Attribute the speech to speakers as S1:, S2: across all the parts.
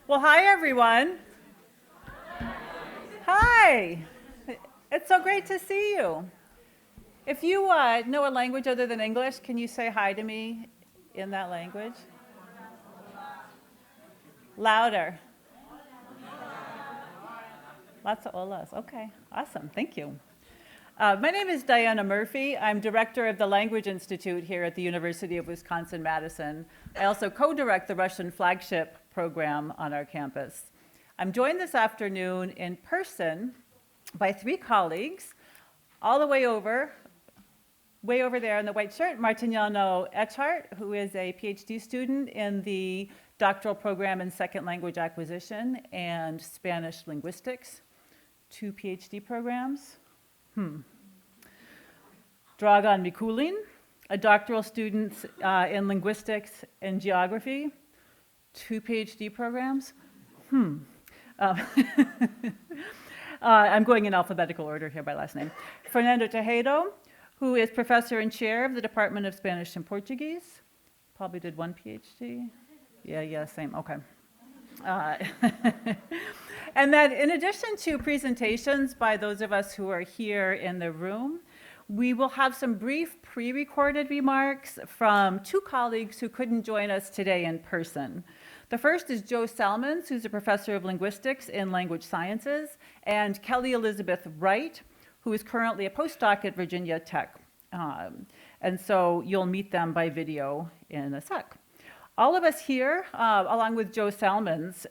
S1: Well, hi, everyone. Hi. It's so great to see you. If you know a language other than English, can you say hi to me in that language? Louder. Lots of olas. Okay, awesome. Thank you. My name is Diana Murphy. I'm director of the Language Institute here at the University of Wisconsin-Madison. I also co-direct the Russian flagship program on our campus. I'm joined this afternoon in person by three colleagues, all the way over there in the white shirt, Martiniano Echart, who is a PhD student in the doctoral program in second language acquisition and Spanish linguistics, 2 PhD programs. Dragan Mikulin, a doctoral student in linguistics and geography, 2 PhD programs. I'm going in alphabetical order here by last name. Fernando Tejado, who is professor and chair of the Department of Spanish and Portuguese. Probably did 1 PhD. Yeah, same, okay. And then in addition to presentations by those of us who are here in the room, we will have some brief pre-recorded remarks from 2 colleagues who couldn't join us today in person. The first is Joe Salmons, who's a professor of linguistics in language sciences, and Kelly Elizabeth Wright, who is currently a postdoc at Virginia Tech. And so you'll meet them by video in a sec. All of us here, along with Joe Salmons,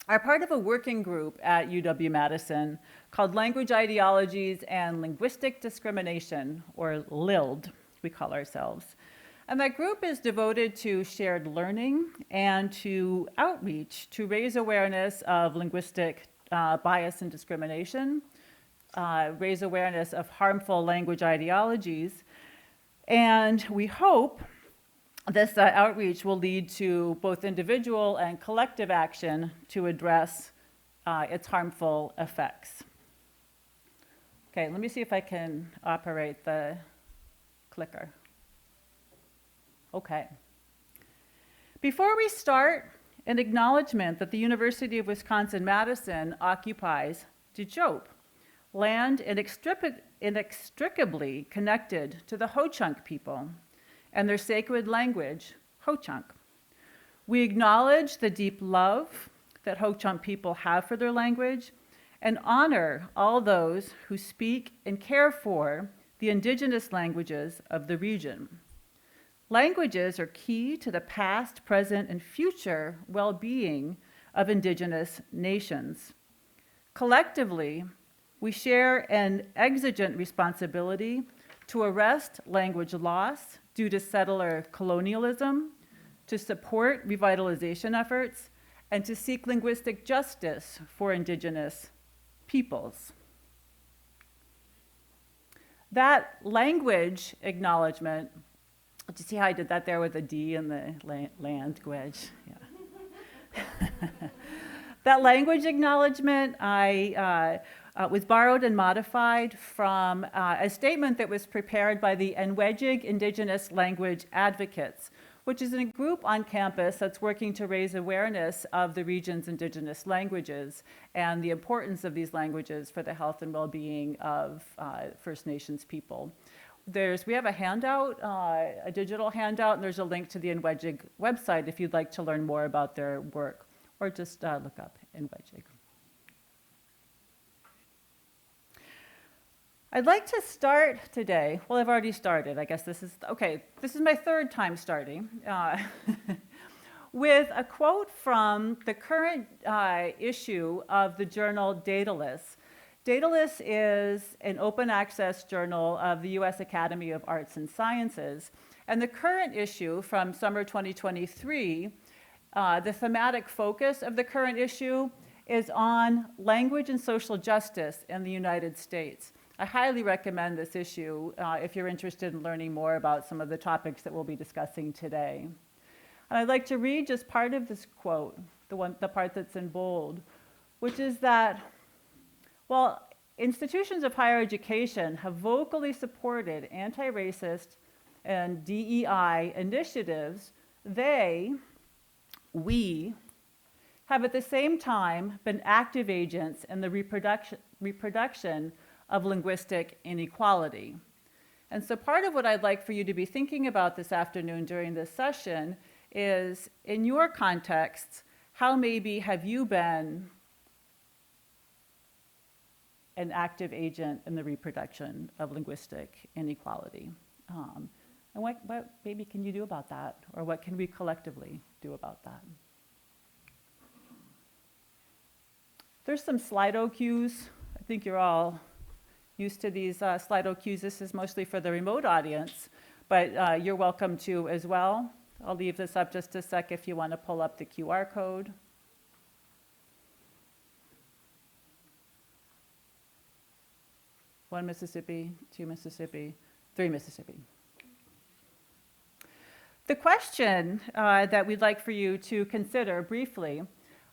S1: are part of a working group at UW-Madison called Language Ideologies and Linguistic Discrimination, or LILD, we call ourselves. And that group is devoted to shared learning and to outreach to raise awareness of linguistic bias and discrimination, raise awareness of harmful language ideologies, and we hope this outreach will lead to both individual and collective action to address its harmful effects. Okay, let me see if I can operate the clicker. Okay. Before we start, an acknowledgement that the University of Wisconsin-Madison occupies Techope, land inextricably connected to the Ho-Chunk people and their sacred language, Ho-Chunk. We acknowledge the deep love that Ho-Chunk people have for their language and honor all those who speak and care for the indigenous languages of the region. Languages are key to the past, present, and future well-being of indigenous nations. Collectively, we share an exigent responsibility to arrest language loss due to settler colonialism, to support revitalization efforts, and to seek linguistic justice for indigenous peoples. That language acknowledgement, did you see how I did that there with a D in the language? Yeah. That language acknowledgement was borrowed and modified from a statement that was prepared by the Nwejig Indigenous Language Advocates, which is a group on campus that's working to raise awareness of the region's indigenous languages and the importance of these languages for the health and well-being of First Nations people. We have a handout, a digital handout, and there's a link to the Nwejig website if you'd like to learn more about their work, or just look up Nwejig. I'd like to start today, well, I've already started, I guess this is my 3rd time starting, with a quote from the current issue of the journal Daedalus. Daedalus is an open access journal of the US Academy of Arts and Sciences, and the current issue from summer 2023, the thematic focus of the current issue is on language and social justice in the United States. I highly recommend this issue if you're interested in learning more about some of the topics that we'll be discussing today. And I'd like to read just part of this quote, the part that's in bold, which is that, while institutions of higher education have vocally supported anti-racist and DEI initiatives, we have at the same time been active agents in the reproduction of linguistic inequality. And so part of what I'd like for you to be thinking about this afternoon during this session is, in your context, how maybe have you been an active agent in the reproduction of linguistic inequality? And what maybe can you do about that? Or what can we collectively do about that? There's some Slido cues. I think you're all used to these Slido cues. This is mostly for the remote audience, but you're welcome to as well. I'll leave this up just a sec if you want to pull up the QR code. One Mississippi, two Mississippi, three Mississippi. The question that we'd like for you to consider briefly,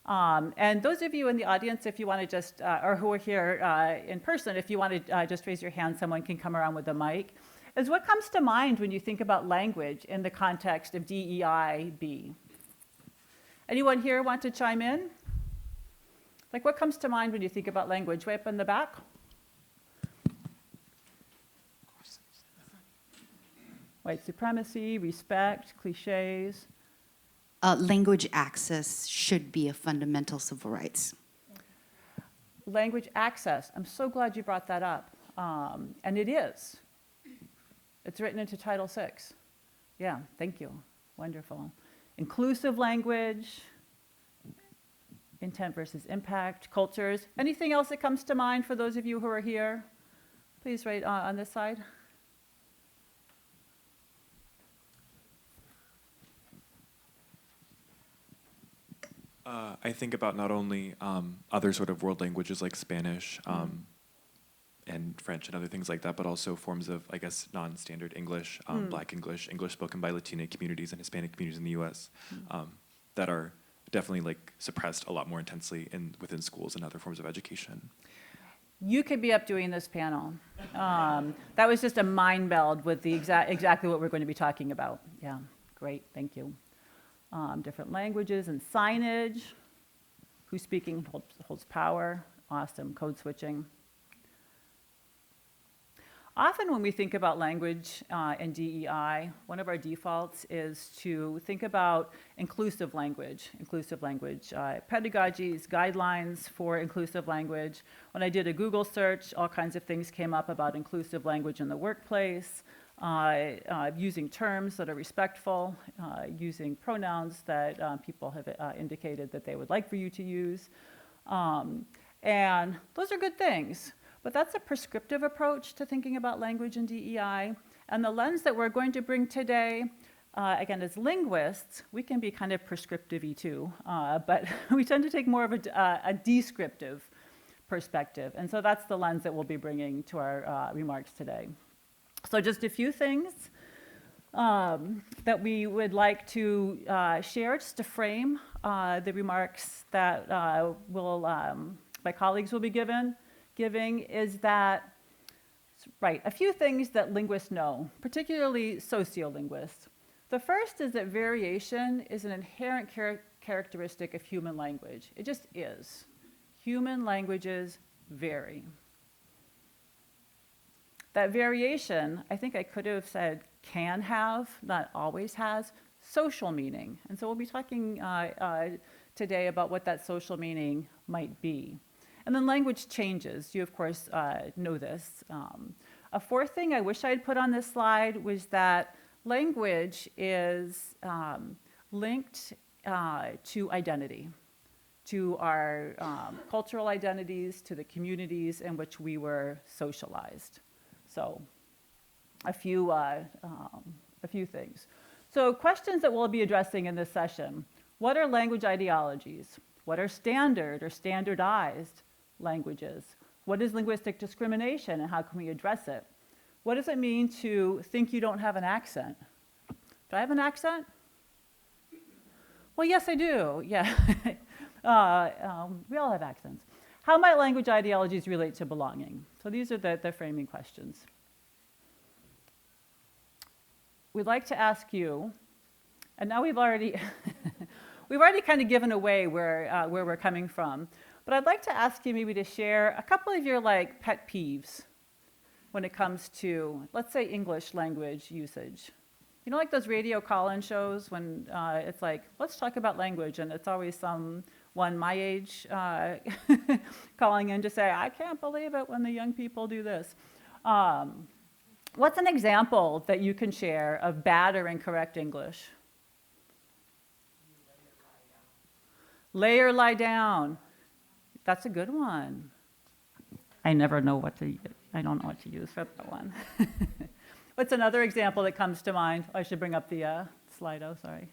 S1: and those of you in the audience, if you want to just, or who are here in person, if you want to just raise your hand, someone can come around with a mic, is what comes to mind when you think about language in the context of DEIB? Anyone here want to chime in? Like, what comes to mind when you think about language? Way up in the back? White supremacy, respect, cliches.
S2: Language access should be a fundamental civil rights.
S1: Language access. I'm so glad you brought that up. And it is. It's written into Title VI. Yeah, thank you. Wonderful. Inclusive language, intent versus impact, cultures. Anything else that comes to mind for those of you who are here? Please write on this side.
S3: I think about not only other sort of world languages like Spanish and French and other things like that, but also forms of, I guess, non-standard English, Black English, English spoken by Latina communities and Hispanic communities in the U.S. That are definitely like suppressed a lot more intensely within schools and other forms of education.
S1: You could be up doing this panel. That was just a mind meld with the exactly what we're going to be talking about. Yeah, great, thank you. Different languages and signage. Who's speaking holds power. Awesome, code switching. Often when we think about language and DEI, one of our defaults is to think about inclusive language, pedagogies, guidelines for inclusive language. When I did a Google search, all kinds of things came up about inclusive language in the workplace, using terms that are respectful, using pronouns that people have indicated that they would like for you to use. And those are good things. But that's a prescriptive approach to thinking about language and DEI. And the lens that we're going to bring today, again, as linguists, we can be kind of prescriptive-y too, but we tend to take more of a descriptive perspective. And so that's the lens that we'll be bringing to our remarks today. So just a few things that we would like to share just to frame the remarks that my colleagues will be giving is that, right, a few things that linguists know, particularly sociolinguists. The first is that variation is an inherent characteristic of human language. It just is. Human languages vary. That variation, I think I could have said can have, not always has, social meaning. And so we'll be talking today about what that social meaning might be. And then language changes. You, of course, know this. A fourth thing I wish I had put on this slide was that language is linked to identity, to our cultural identities, to the communities in which we were socialized. So a few things. So questions that we'll be addressing in this session. What are language ideologies? What are standard or standardized languages? What is linguistic discrimination and how can we address it? What does it mean to think you don't have an accent? Do I have an accent? Well, yes, I do, yeah. We all have accents. How might language ideologies relate to belonging? So these are the framing questions. We'd like to ask you, and now we've already, we've already kind of given away where we're coming from. But I'd like to ask you maybe to share a couple of your like pet peeves when it comes to, let's say, English language usage. You know, like those radio call-in shows when it's like, let's talk about language, and it's always someone my age calling in to say, I can't believe it when the young people do this. What's an example that you can share of bad or incorrect English? Lay or lie down. That's a good one. I don't know what to use for that one. What's another example that comes to mind? I should bring up the Slido, sorry.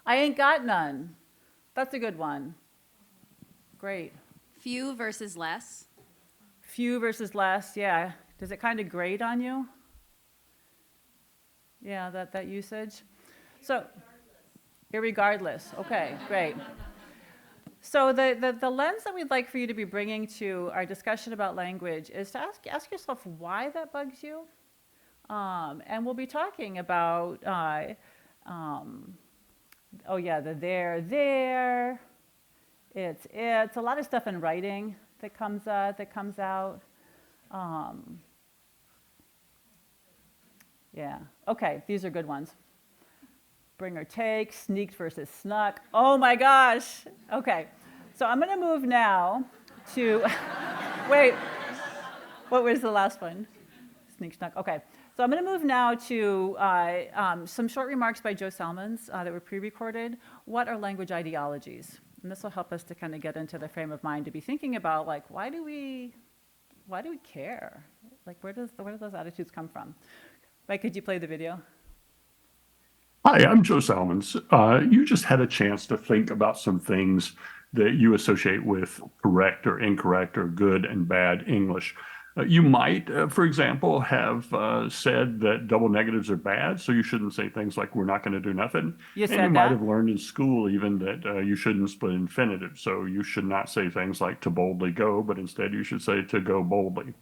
S1: I ain't got none. That's a good one. Great.
S4: Few versus less.
S1: Few versus less, yeah. Does it kind of grate on you? Yeah, that usage. So, irregardless. Okay, great. So the lens that we'd like for you to be bringing to our discussion about language is to ask yourself why that bugs you. And we'll be talking about, oh yeah, the there, it's, a lot of stuff in writing that comes out. Yeah, okay, these are good ones. Bring or take, sneaked versus snuck. Oh my gosh. Okay, so I'm gonna move now to, wait, what was the last one? Sneak, snuck, okay. So I'm gonna move now to some short remarks by Joe Salmons that were pre-recorded. What are language ideologies? And this will help us to kind of get into the frame of mind to be thinking about, like, why do we care? Like, where do those attitudes come from? Mike, could you play the video?
S5: Hi, I'm Joe Salmons. You just had a chance to think about some things that you associate with correct or incorrect or good and bad English. You might, for example, have said that double negatives are bad, so you shouldn't say things like, we're not going to do nothing.
S1: You said
S5: and you might
S1: that?
S5: have learned in school even that you shouldn't split infinitive, so you should not say things like to boldly go, but instead you should say to go boldly.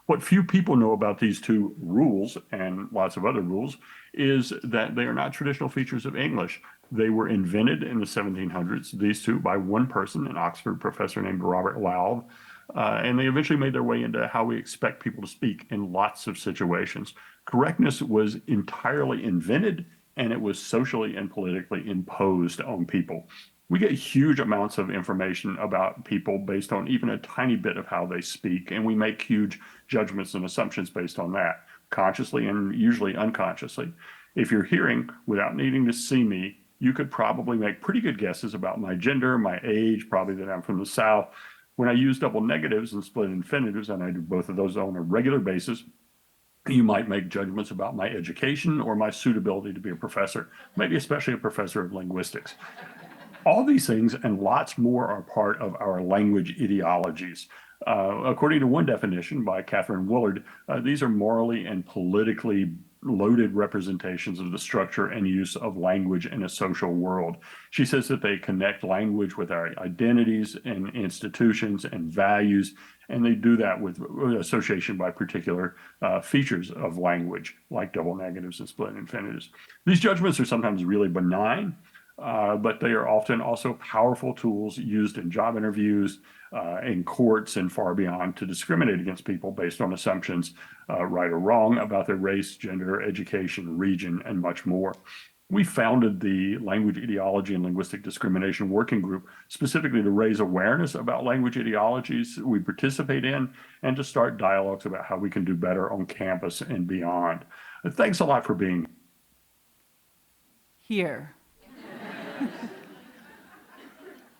S5: What few people know about these two rules and lots of other rules is that they are not traditional features of English. They were invented in the 1700s, these two, by one person, an Oxford professor named Robert Lowell, and they eventually made their way into how we expect people to speak in lots of situations. Correctness was entirely invented, and it was socially and politically imposed on people. We get huge amounts of information about people based on even a tiny bit of how they speak, and we make huge judgments and assumptions based on that, consciously and usually unconsciously. If you're hearing without needing to see me, you could probably make pretty good guesses about my gender, my age, probably that I'm from the South. When I use double negatives and split infinitives, and I do both of those on a regular basis, you might make judgments about my education or my suitability to be a professor, maybe especially a professor of linguistics. All these things and lots more are part of our language ideologies. According to one definition by Catherine Willard, these are morally and politically loaded representations of the structure and use of language in a social world. She says that they connect language with our identities and institutions and values, and they do that with association by particular features of language, like double negatives and split infinitives. These judgments are sometimes really benign, but they are often also powerful tools used in job interviews, in courts, and far beyond to discriminate against people based on assumptions, right or wrong, about their race, gender, education, region, and much more. We founded the Language Ideology and Linguistic Discrimination Working Group specifically to raise awareness about language ideologies we participate in and to start dialogues about how we can do better on campus and beyond. Thanks a lot for being
S1: here.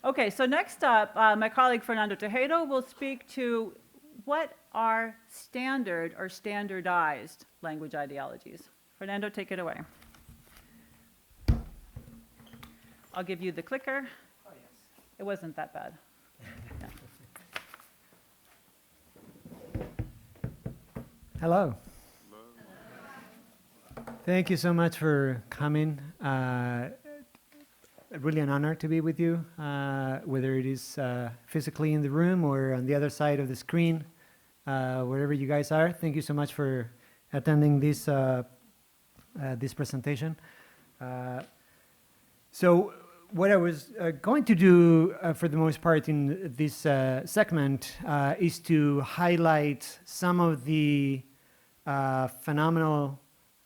S1: Okay, so next up, my colleague Fernando Tejeda will speak to what are standard or standardized language ideologies. Fernando, take it away. I'll give you the clicker. Oh, yes. It wasn't that bad. Yeah.
S6: Hello. Thank you so much for coming. Really an honor to be with you, whether it is physically in the room or on the other side of the screen, wherever you guys are. Thank you so much for attending this this presentation. So what I was going to do for the most part in this segment is to highlight some of the phenomenal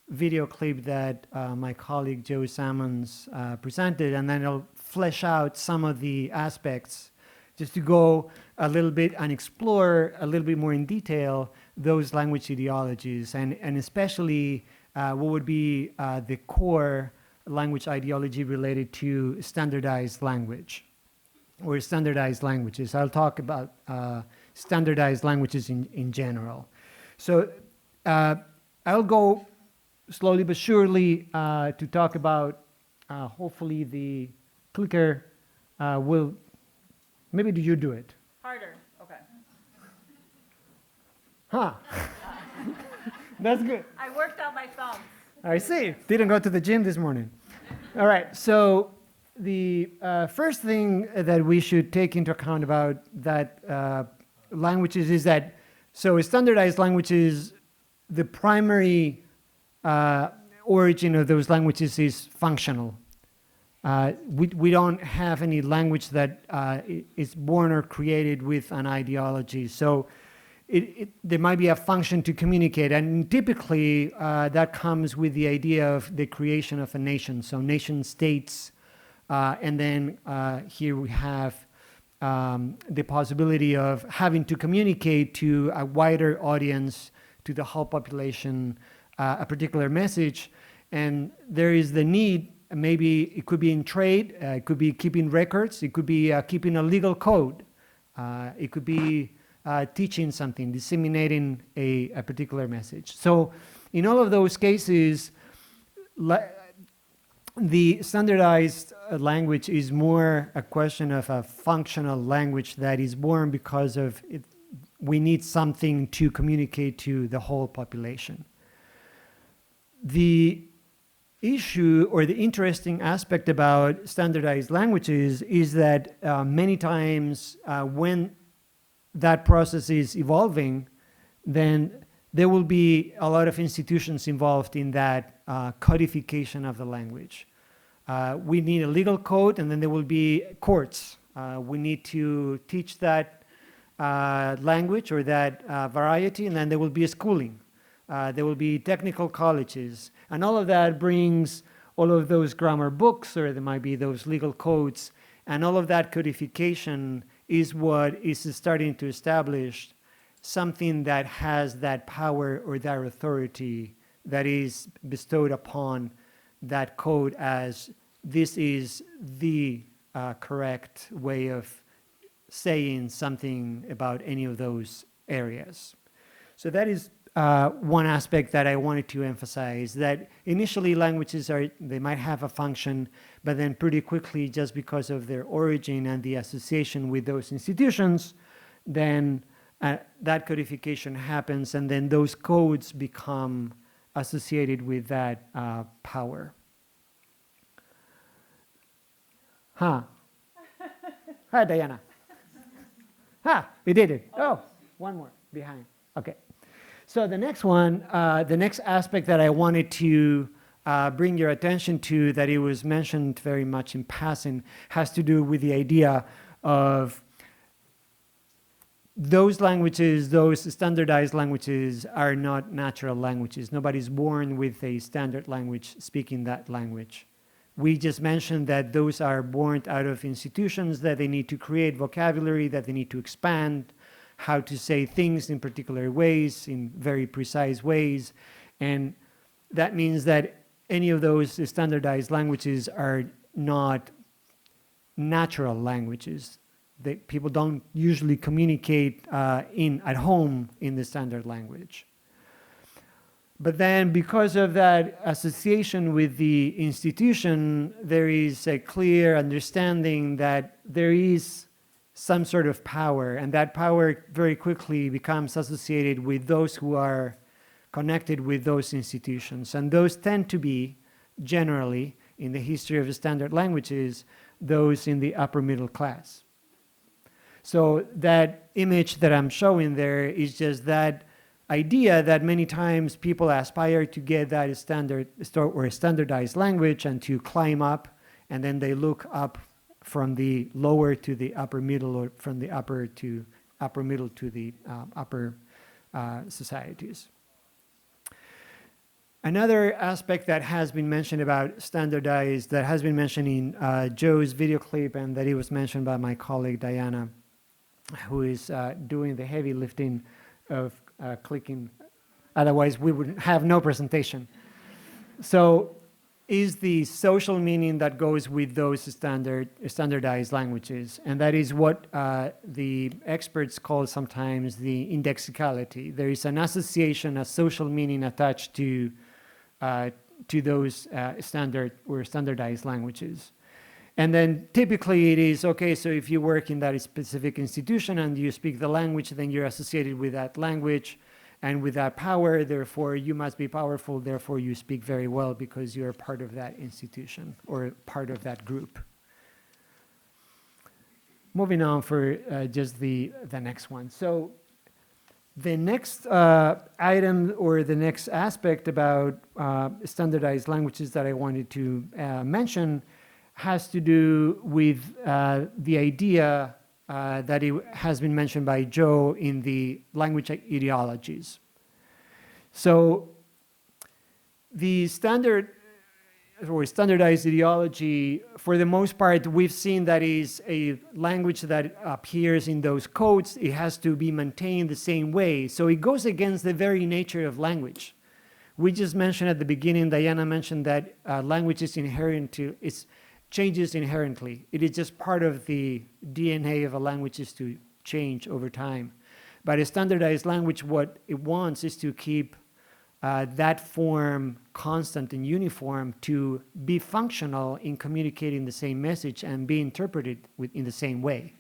S6: video clip that my colleague Joe Salmons presented, and then I'll flesh out some of the aspects just to go a little bit and explore a little bit more in detail those language ideologies, and especially what would be the core language ideology related to standardized language or standardized languages. I'll talk about standardized languages in general. So I'll go slowly but surely to talk about, hopefully the clicker will, maybe do you do it?
S1: Harder, okay.
S6: Huh. That's good.
S1: I worked out my thumbs.
S6: I see. Didn't go to the gym this morning. All right. So the first thing that we should take into account about that languages is that, so standardized languages, the primary origin of those languages is functional. We don't have any language that is born or created with an ideology. So there might be a function to communicate, and typically that comes with the idea of the creation of a nation. So nation states, and then here we have the possibility of having to communicate to a wider audience, to the whole population, a particular message. And there is the need, maybe it could be in trade, it could be keeping records, it could be keeping a legal code, it could be teaching something, disseminating a particular message. So in all of those cases, the standardized language is more a question of a functional language that is born because of it. We need something to communicate to the whole population. The issue or the interesting aspect about standardized languages is that many times when that process is evolving, then there will be a lot of institutions involved in that codification of the language. We need a legal code, and then there will be courts. We need to teach that language or that variety, and then there will be a schooling. There will be technical colleges, and all of that brings all of those grammar books, or there might be those legal codes, and all of that codification is what is starting to establish something that has that power or that authority that is bestowed upon that code as this is the correct way of saying something about any of those areas. So that is one aspect that I wanted to emphasize, that initially languages they might have a function, but then pretty quickly, just because of their origin and the association with those institutions, then that codification happens, and then those codes become associated with that power. Hi, Diana. We did it. Oh, one more behind. Okay. So the next one, the next aspect that I wanted to bring your attention to, that it was mentioned very much in passing, has to do with the idea of those languages, those standardized languages are not natural languages. Nobody's born with a standard language speaking that language. We just mentioned that those are born out of institutions, that they need to create vocabulary, that they need to expand, how to say things in particular ways, in very precise ways. And that means that any of those standardized languages are not natural languages. People don't usually communicate at home in the standard language. But then because of that association with the institution, there is a clear understanding that there is some sort of power, and that power very quickly becomes associated with those who are connected with those institutions. And those tend to be, generally, in the history of the standard languages, those in the upper middle class. So that image that I'm showing there is just that idea that many times people aspire to get that standard or standardized language and to climb up and then they look up from the lower to the upper middle, or from the upper middle to the upper societies. Another aspect that has been mentioned about standardized, that has been mentioned in Joe's video clip, and that it was mentioned by my colleague Diana, who is doing the heavy lifting of clicking. Otherwise, we would have no presentation. So, is the social meaning that goes with those standardized languages, and that is what the experts call sometimes the indexicality. There is an association, a social meaning attached to those standard or standardized languages. And then typically it is, okay, so if you work in that specific institution and you speak the language, then you're associated with that language and with that power, therefore you must be powerful, therefore you speak very well because you're part of that institution or part of that group. Moving on for just the next one. So the next item or the next aspect about standardized languages that I wanted to mention has to do with the idea that it has been mentioned by Joe in the language ideologies. So the standardized ideology, for the most part, we've seen that is a language that appears in those codes. It has to be maintained the same way. So it goes against the very nature of language. We just mentioned at the beginning, Diana mentioned that language is inherent to, it's changes inherently. It is just part of the DNA of a language is to change over time. But a standardized language, what it wants is to keep that form constant and uniform to be functional in communicating the same message and be interpreted in the same way.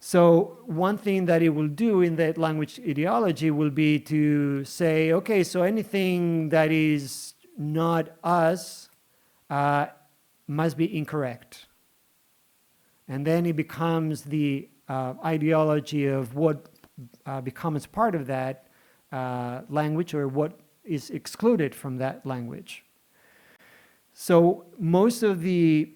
S6: So one thing that it will do in that language ideology will be to say, okay, so anything that is not us must be incorrect. And then it becomes the ideology of what becomes part of that language or what is excluded from that language. So most of the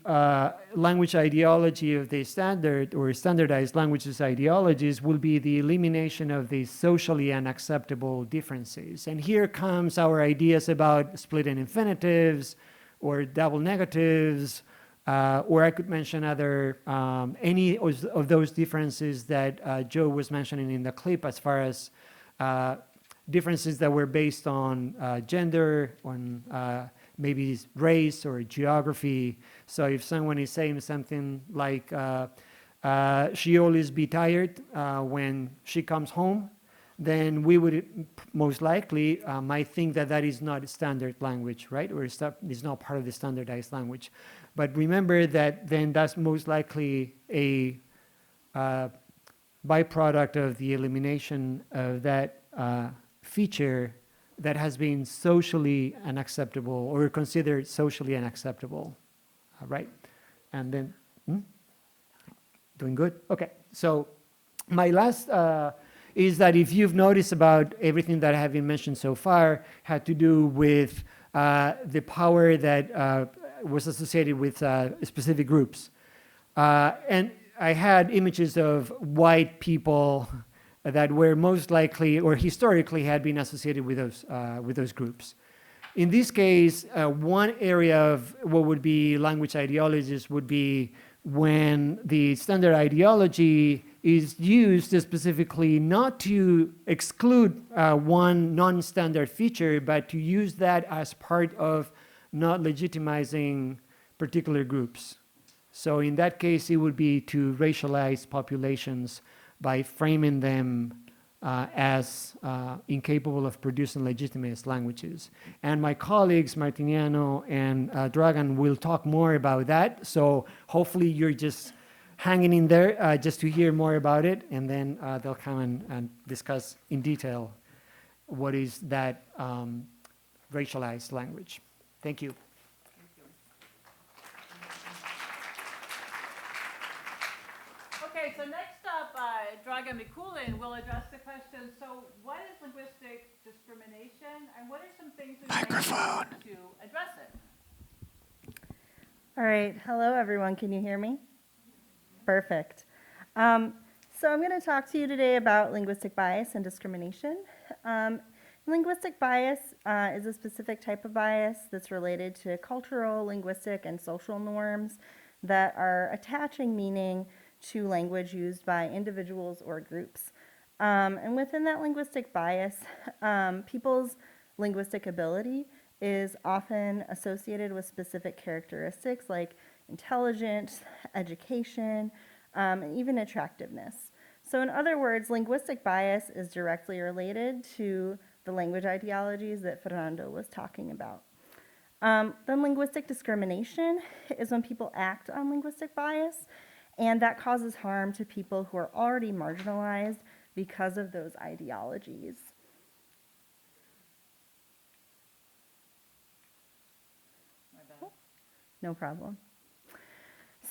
S6: language ideology of the standard or standardized languages ideologies will be the elimination of the socially unacceptable differences. And here comes our ideas about split infinitives or double negatives, or I could mention other, any of those differences that Joe was mentioning in the clip as far as differences that were based on gender, on maybe race or geography. So if someone is saying something like, she always be tired when she comes home, then we would most likely might think that that is not standard language, right? Or is not part of the standardized language. But remember that then that's most likely a byproduct of the elimination of that feature that has been socially unacceptable or considered socially unacceptable, right? And then, doing good? Okay, so my last is that if you've noticed about everything that I have been mentioned so far had to do with the power that was associated with specific groups. And I had images of white people that were most likely or historically had been associated with those groups. In this case, one area of what would be language ideologies would be when the standard ideology is used specifically not to exclude one non-standard feature, but to use that as part of not legitimizing particular groups. So in that case, it would be to racialize populations by framing them as incapable of producing legitimate languages. And my colleagues, Martiniano and Dragan, will talk more about that. So hopefully you're just hanging in there just to hear more about it, and then they'll come and discuss in detail what is that racialized language. Thank you.
S1: Okay, so next up, Dragan Mikulin will address the question, so what is linguistic discrimination, and what are some things we might do to address it?
S7: All right. Hello, everyone. Can you hear me? Perfect. So I'm going to talk to you today about linguistic bias and discrimination. Linguistic bias is a specific type of bias that's related to cultural, linguistic, and social norms that are attaching meaning to language used by individuals or groups. And within that linguistic bias, people's linguistic ability is often associated with specific characteristics like intelligence, education, and even attractiveness. So in other words, linguistic bias is directly related to the language ideologies that Fernando was talking about. Then linguistic discrimination is when people act on linguistic bias, and that causes harm to people who are already marginalized because of those ideologies. No problem.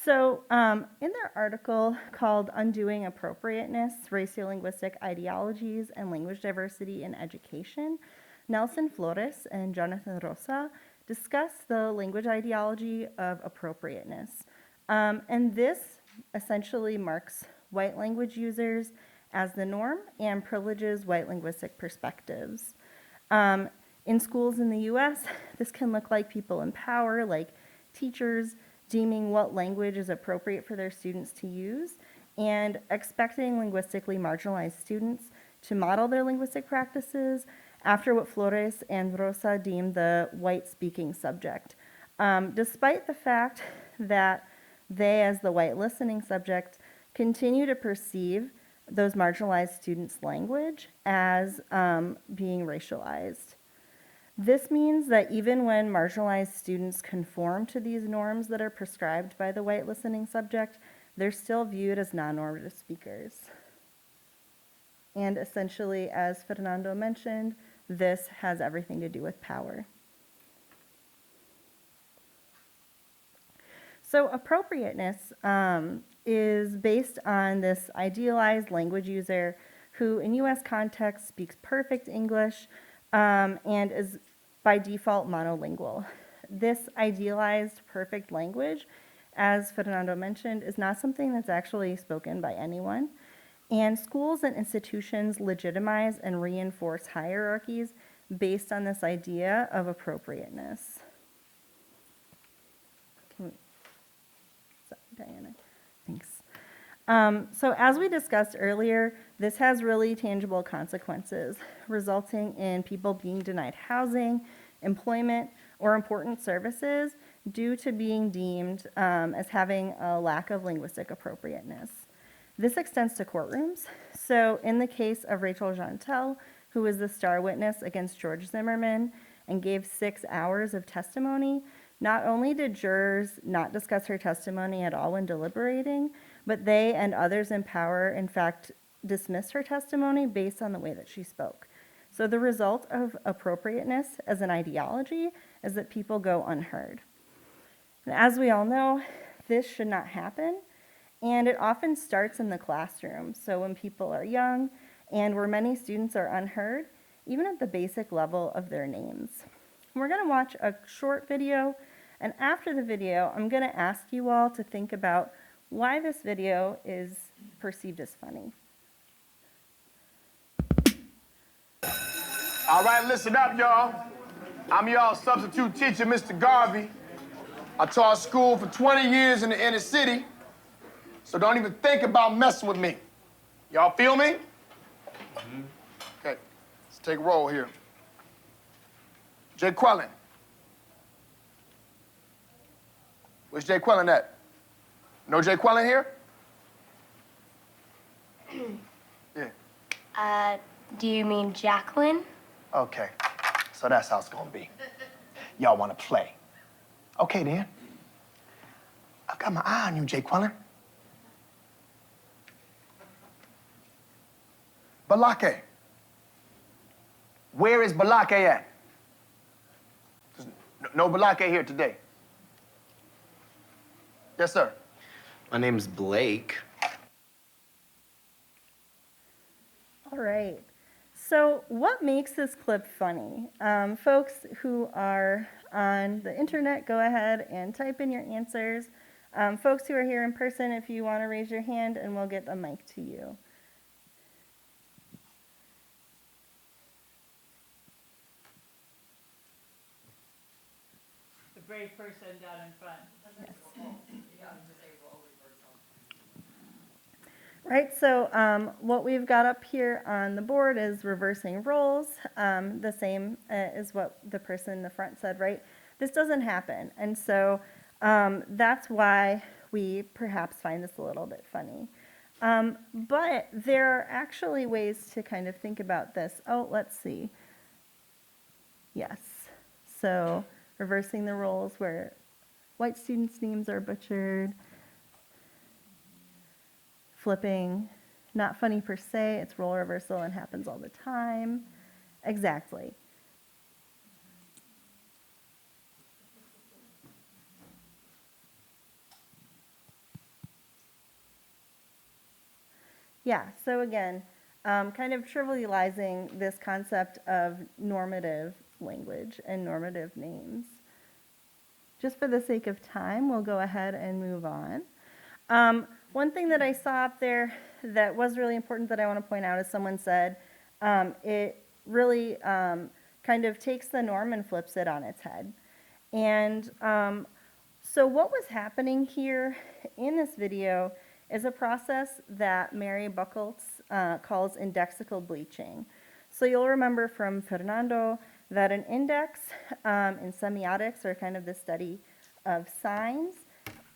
S7: So, in their article called Undoing Appropriateness, Sociolinguistic Ideologies and Language Diversity in Education, Nelson Flores and Jonathan Rosa discuss the language ideology of appropriateness. And this essentially marks white language users as the norm and privileges white linguistic perspectives. In schools in the US, this can look like people in power, like teachers, deeming what language is appropriate for their students to use, and expecting linguistically marginalized students to model their linguistic practices after what Flores and Rosa deemed the white-speaking subject, despite the fact that they, as the white listening subject, continue to perceive those marginalized students' language as being racialized. This means that even when marginalized students conform to these norms that are prescribed by the white listening subject, they're still viewed as non-normative speakers. And essentially, as Fernando mentioned, this has everything to do with power. So appropriateness is based on this idealized language user who, in US context, speaks perfect English, and is by default monolingual. This idealized perfect language, as Fernando mentioned, is not something that's actually spoken by anyone. And schools and institutions legitimize and reinforce hierarchies based on this idea of appropriateness. Diana, thanks. So as we discussed earlier, this has really tangible consequences, resulting in people being denied housing, employment, or important services due to being deemed as having a lack of linguistic appropriateness. This extends to courtrooms. So in the case of Rachel Jeantel, who was the star witness against George Zimmerman and gave 6 hours of testimony, not only did jurors not discuss her testimony at all when deliberating, but they and others in power, in fact, dismissed her testimony based on the way that she spoke. So the result of appropriateness as an ideology is that people go unheard. And as we all know, this should not happen, and it often starts in the classroom. So when people are young and where many students are unheard, even at the basic level of their names. We're going to watch a short video, and after the video, I'm going to ask you all to think about why this video is perceived as funny.
S8: All right, listen up, y'all. I'm y'all substitute teacher, Mr. Garvey. I taught school for 20 years in the inner city, so don't even think about messing with me. Y'all feel me? Okay, let's take a roll here. Jay Quellen. Where's Jay Quellen at? No Jay Quellen here? Yeah.
S9: Do you mean Jacqueline?
S8: Okay, so that's how it's gonna be. Y'all wanna play. Okay, then. I've got my eye on you, Jay Quellen. Balake. Where is Balake at? There's no Balake here today. Yes, sir.
S10: My name's Blake.
S7: All right. So what makes this clip funny? Folks who are on the internet, go ahead and type in your answers. Folks who are here in person, if you want to raise your hand and we'll get the mic to you.
S1: The brave person down in front.
S7: Right, so what we've got up here on the board is reversing roles, the same as what the person in the front said, right? This doesn't happen, and so that's why we perhaps find this a little bit funny. But there are actually ways to kind of think about this. Oh, let's see. Yes, so reversing the roles where white students' names are butchered. Flipping, not funny per se, it's role reversal and happens all the time. Exactly. Yeah, so again, kind of trivializing this concept of normative language and normative names. Just for the sake of time, we'll go ahead and move on. One thing that I saw up there that was really important that I want to point out is someone said it really kind of takes the norm and flips it on its head. And so what was happening here in this video is a process that Mary Buchholz calls indexical bleaching. So you'll remember from Fernando that an index in semiotics, or kind of the study of signs,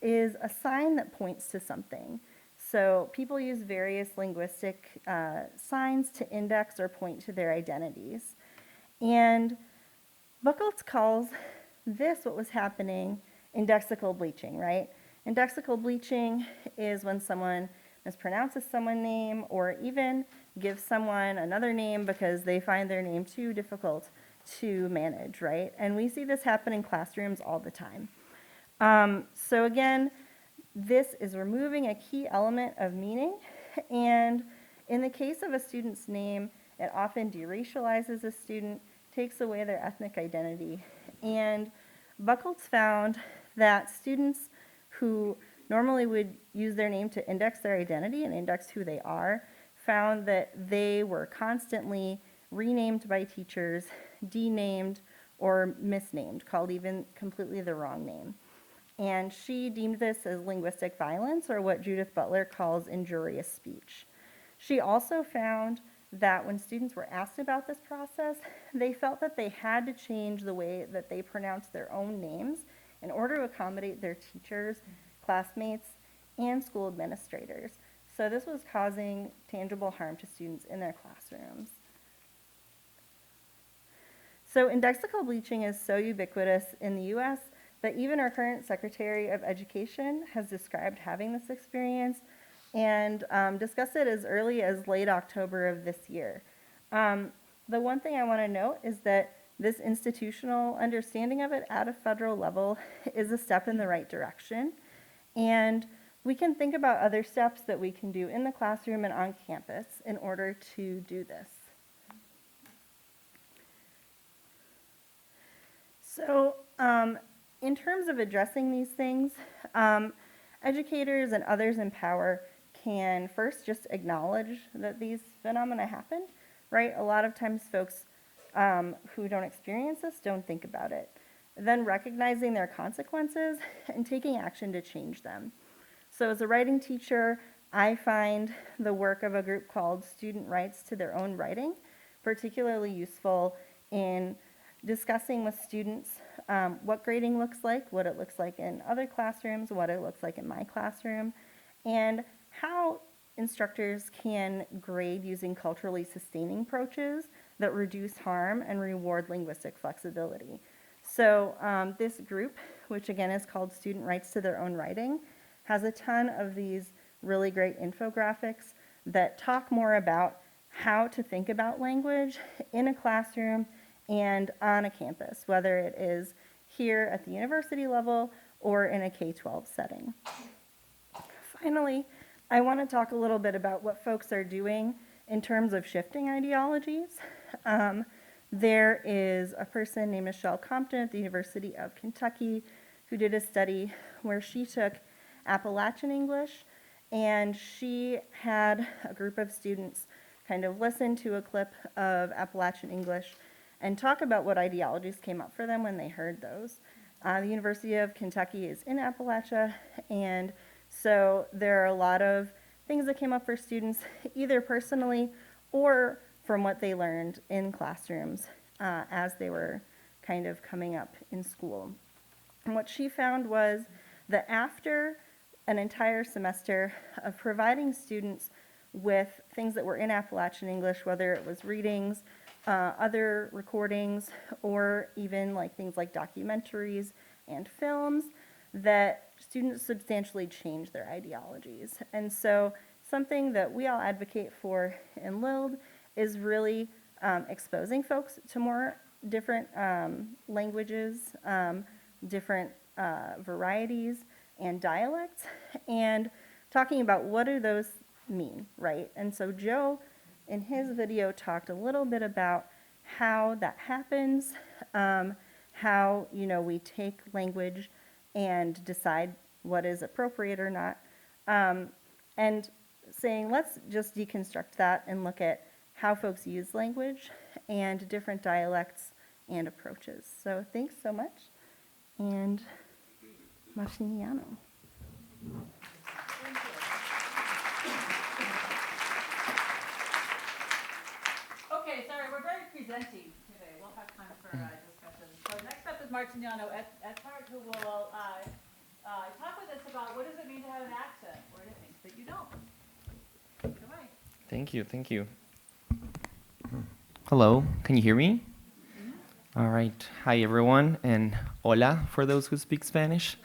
S7: is a sign that points to something. So people use various linguistic signs to index or point to their identities. And Buchholz calls this, what was happening, indexical bleaching, right? Indexical bleaching is when someone mispronounces someone's name or even gives someone another name because they find their name too difficult to manage, right? And we see this happen in classrooms all the time. So again, this is removing a key element of meaning, and in the case of a student's name, it often deracializes a student, takes away their ethnic identity, and Buchholz found that students who normally would use their name to index their identity and index who they are, found that they were constantly renamed by teachers, denamed, or misnamed, called even completely the wrong name. And she deemed this as linguistic violence, or what Judith Butler calls injurious speech. She also found that when students were asked about this process, they felt that they had to change the way that they pronounced their own names in order to accommodate their teachers, classmates, and school administrators. So this was causing tangible harm to students in their classrooms. So indexical bleaching is so ubiquitous in the US that even our current Secretary of Education has described having this experience and discussed it as early as late October of this year. The one thing I want to note is that this institutional understanding of it at a federal level is a step in the right direction. And we can think about other steps that we can do in the classroom and on campus in order to do this. So in terms of addressing these things, educators and others in power can first just acknowledge that these phenomena happen, right? A lot of times folks who don't experience this don't think about it. Then recognizing their consequences and taking action to change them. So as a writing teacher, I find the work of a group called Student Rights to Their Own Writing particularly useful in discussing with students what grading looks like, what it looks like in other classrooms, what it looks like in my classroom, and how instructors can grade using culturally sustaining approaches that reduce harm and reward linguistic flexibility. So this group, which again is called Student Rights to Their Own Writing, has a ton of these really great infographics that talk more about how to think about language in a classroom and on a campus, whether it is here at the university level or in a K-12 setting. Finally, I want to talk a little bit about what folks are doing in terms of shifting ideologies, there is a person named Michelle Compton at the University of Kentucky who did a study where she took Appalachian English and she had a group of students kind of listen to a clip of Appalachian English and talk about what ideologies came up for them when they heard those. The University of Kentucky is in Appalachia, and so there are a lot of things that came up for students, either personally or from what they learned in classrooms as they were kind of coming up in school. And what she found was that after an entire semester of providing students with things that were in Appalachian English, whether it was readings, other recordings, or even like things like documentaries and films, that students substantially changed their ideologies. And so something that we all advocate for in LILD is really exposing folks to more different languages, different varieties and dialects, and talking about what do those mean, right? And so Joe, in his video, talked a little bit about how that happens, how, you know, we take language and decide what is appropriate or not, and saying let's just deconstruct that and look at how folks use language and different dialects and approaches. So thanks so much, and Marciniano.
S1: Okay, sorry, we're very presenting today. We'll have time for discussion. So next up is Martiniano Ethart, who will talk with us about what does it mean to have an accent, or the things that you don't. Take it away.
S10: Thank you, thank you. Hello, can you hear me? All right, hi everyone, and hola for those who speak Spanish.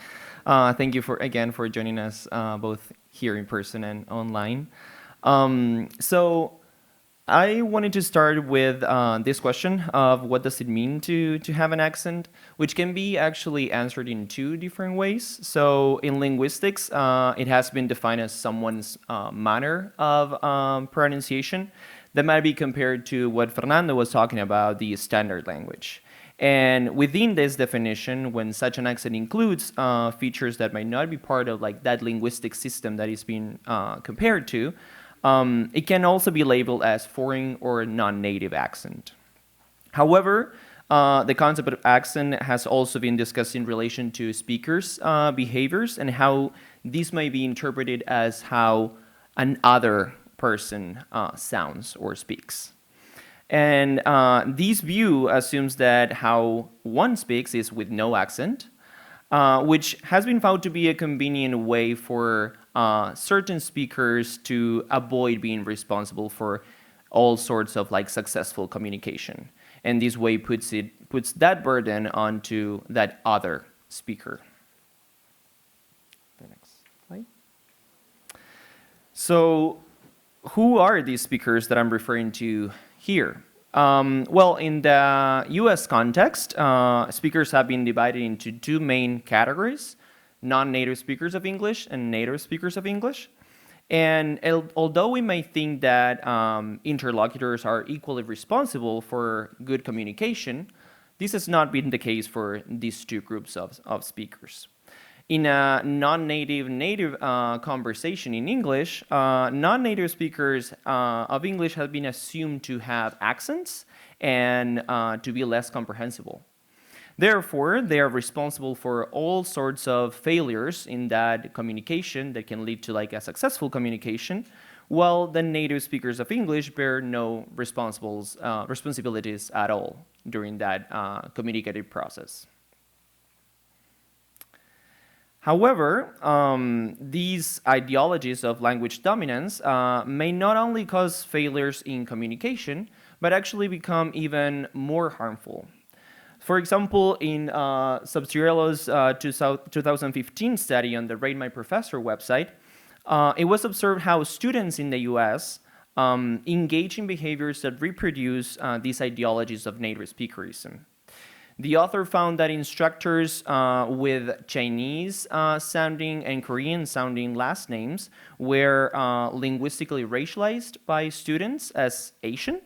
S10: Thank you again for joining us both here in person and online. So I wanted to start with this question of what does it mean to have an accent, which can be actually answered in two different ways. So in linguistics, it has been defined as someone's manner of pronunciation that might be compared to what Fernando was talking about, the standard language. And within this definition, when such an accent includes features that might not be part of like that linguistic system that is being compared to, it can also be labeled as foreign or non-native accent. However, the concept of accent has also been discussed in relation to speakers' behaviors and how these may be interpreted as how an other person sounds or speaks. And this view assumes that how one speaks is with no accent, which has been found to be a convenient way for certain speakers to avoid being responsible for all sorts of like successful communication. And this way puts that burden onto that other speaker. The next slide. So who are these speakers that I'm referring to here? Well, in the US context, speakers have been divided into two main categories: non-native speakers of English and native speakers of English. And although we may think that interlocutors are equally responsible for good communication, this has not been the case for these two groups of speakers. In a non-native native conversation in English, non-native speakers of English have been assumed to have accents and to be less comprehensible. Therefore, they are responsible for all sorts of failures in that communication that can lead to like a successful communication, while the native speakers of English bear no responsibilities at all during that communicative process. However, these ideologies of language dominance may not only cause failures in communication, but actually become even more harmful. For example, in Subciello's 2015 study on the Rate My Professor website, it was observed how students in the US engage in behaviors that reproduce these ideologies of native speakerism. The author found that instructors with Chinese sounding and Korean sounding last names were linguistically racialized by students as Asian,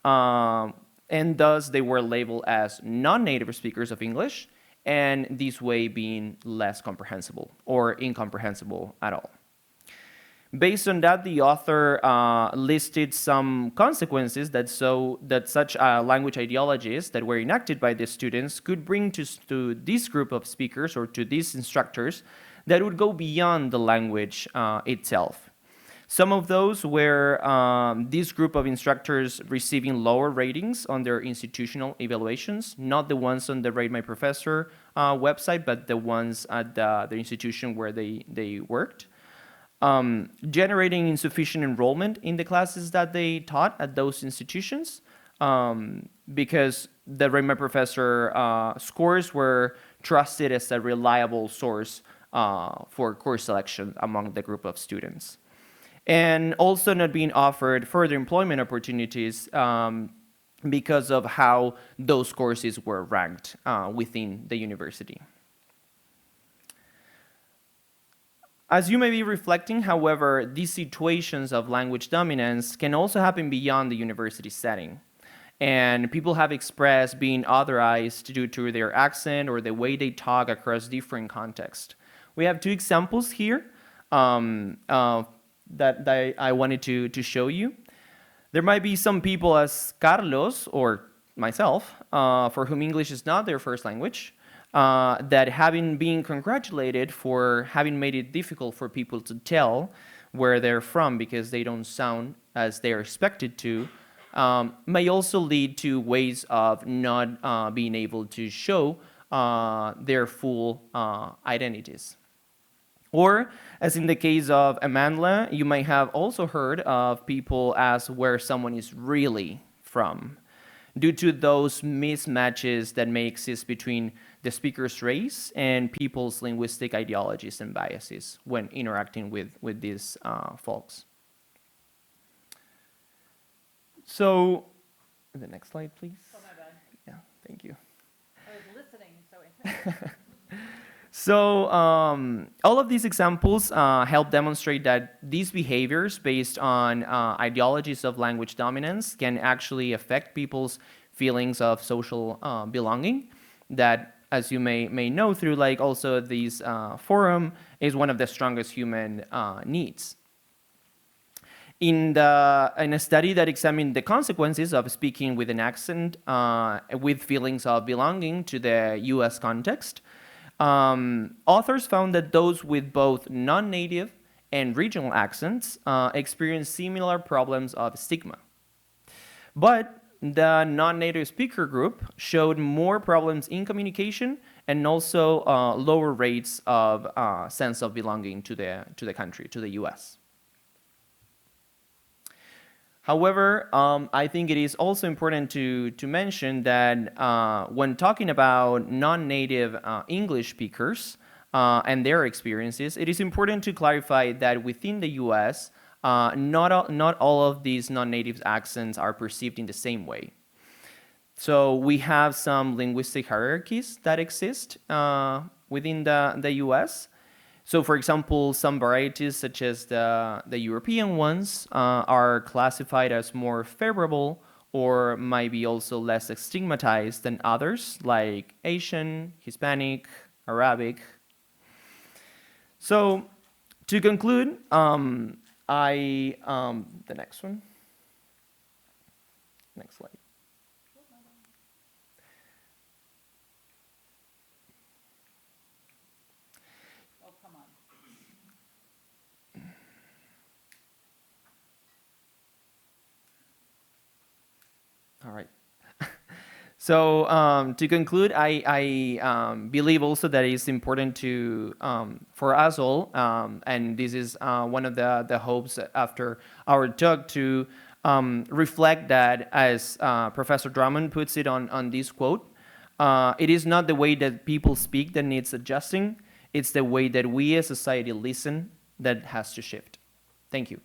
S10: and thus they were labeled as non-native speakers of English, and this way being less comprehensible or incomprehensible at all. Based on that, the author listed some consequences that such language ideologies that were enacted by the students could bring to this group of speakers or to these instructors that would go beyond the language itself. Some of those were this group of instructors receiving lower ratings on their institutional evaluations, not the ones on the Rate My Professor website, but the ones at the institution where they worked. Generating insufficient enrollment in the classes that they taught at those institutions, because the Rate My Professor scores were trusted as a reliable source for course selection among the group of students. And also not being offered further employment opportunities because of how those courses were ranked within the university. As you may be reflecting, however, these situations of language dominance can also happen beyond the university setting. And people have expressed being otherized due to their accent or the way they talk across different contexts. We have two examples here that I wanted to show you. There might be some people as Carlos or myself, for whom English is not their first language, that having been congratulated for having made it difficult for people to tell where they're from because they don't sound as they're expected to, may also lead to ways of not being able to show their full identities. Or, as in the case of Amandla, you might have also heard of people as where someone is really from, due to those mismatches that may exist between the speaker's race and people's linguistic ideologies and biases when interacting with these folks. So, the next slide, please.
S1: Oh, my bad.
S10: Yeah, thank you.
S1: I was listening, so interesting.
S10: So all of these examples help demonstrate that these behaviors based on ideologies of language dominance can actually affect people's feelings of social belonging that, as you may know through like also these forum, is one of the strongest human needs. In a study that examined the consequences of speaking with an accent with feelings of belonging to the US context, authors found that those with both non-native and regional accents experience similar problems of stigma. But the non-native speaker group showed more problems in communication and also lower rates of sense of belonging to the country, to the US. However, I think it is also important to mention that when talking about non-native English speakers and their experiences, it is important to clarify that within the US, not all of these non-native accents are perceived in the same way. So we have some linguistic hierarchies that exist within the US. So, for example, some varieties, such as the European ones, are classified as more favorable or might be also less stigmatized than others, like Asian, Hispanic, Arabic. So, to conclude, the next one. Next slide. All right. So to conclude, I believe also that it's important to for us all, and this is one of the hopes after our talk, to reflect that, as Professor Drummond puts it on this quote, it is not the way that people speak that needs adjusting, it's the way that we as society listen that has to shift. Thank you.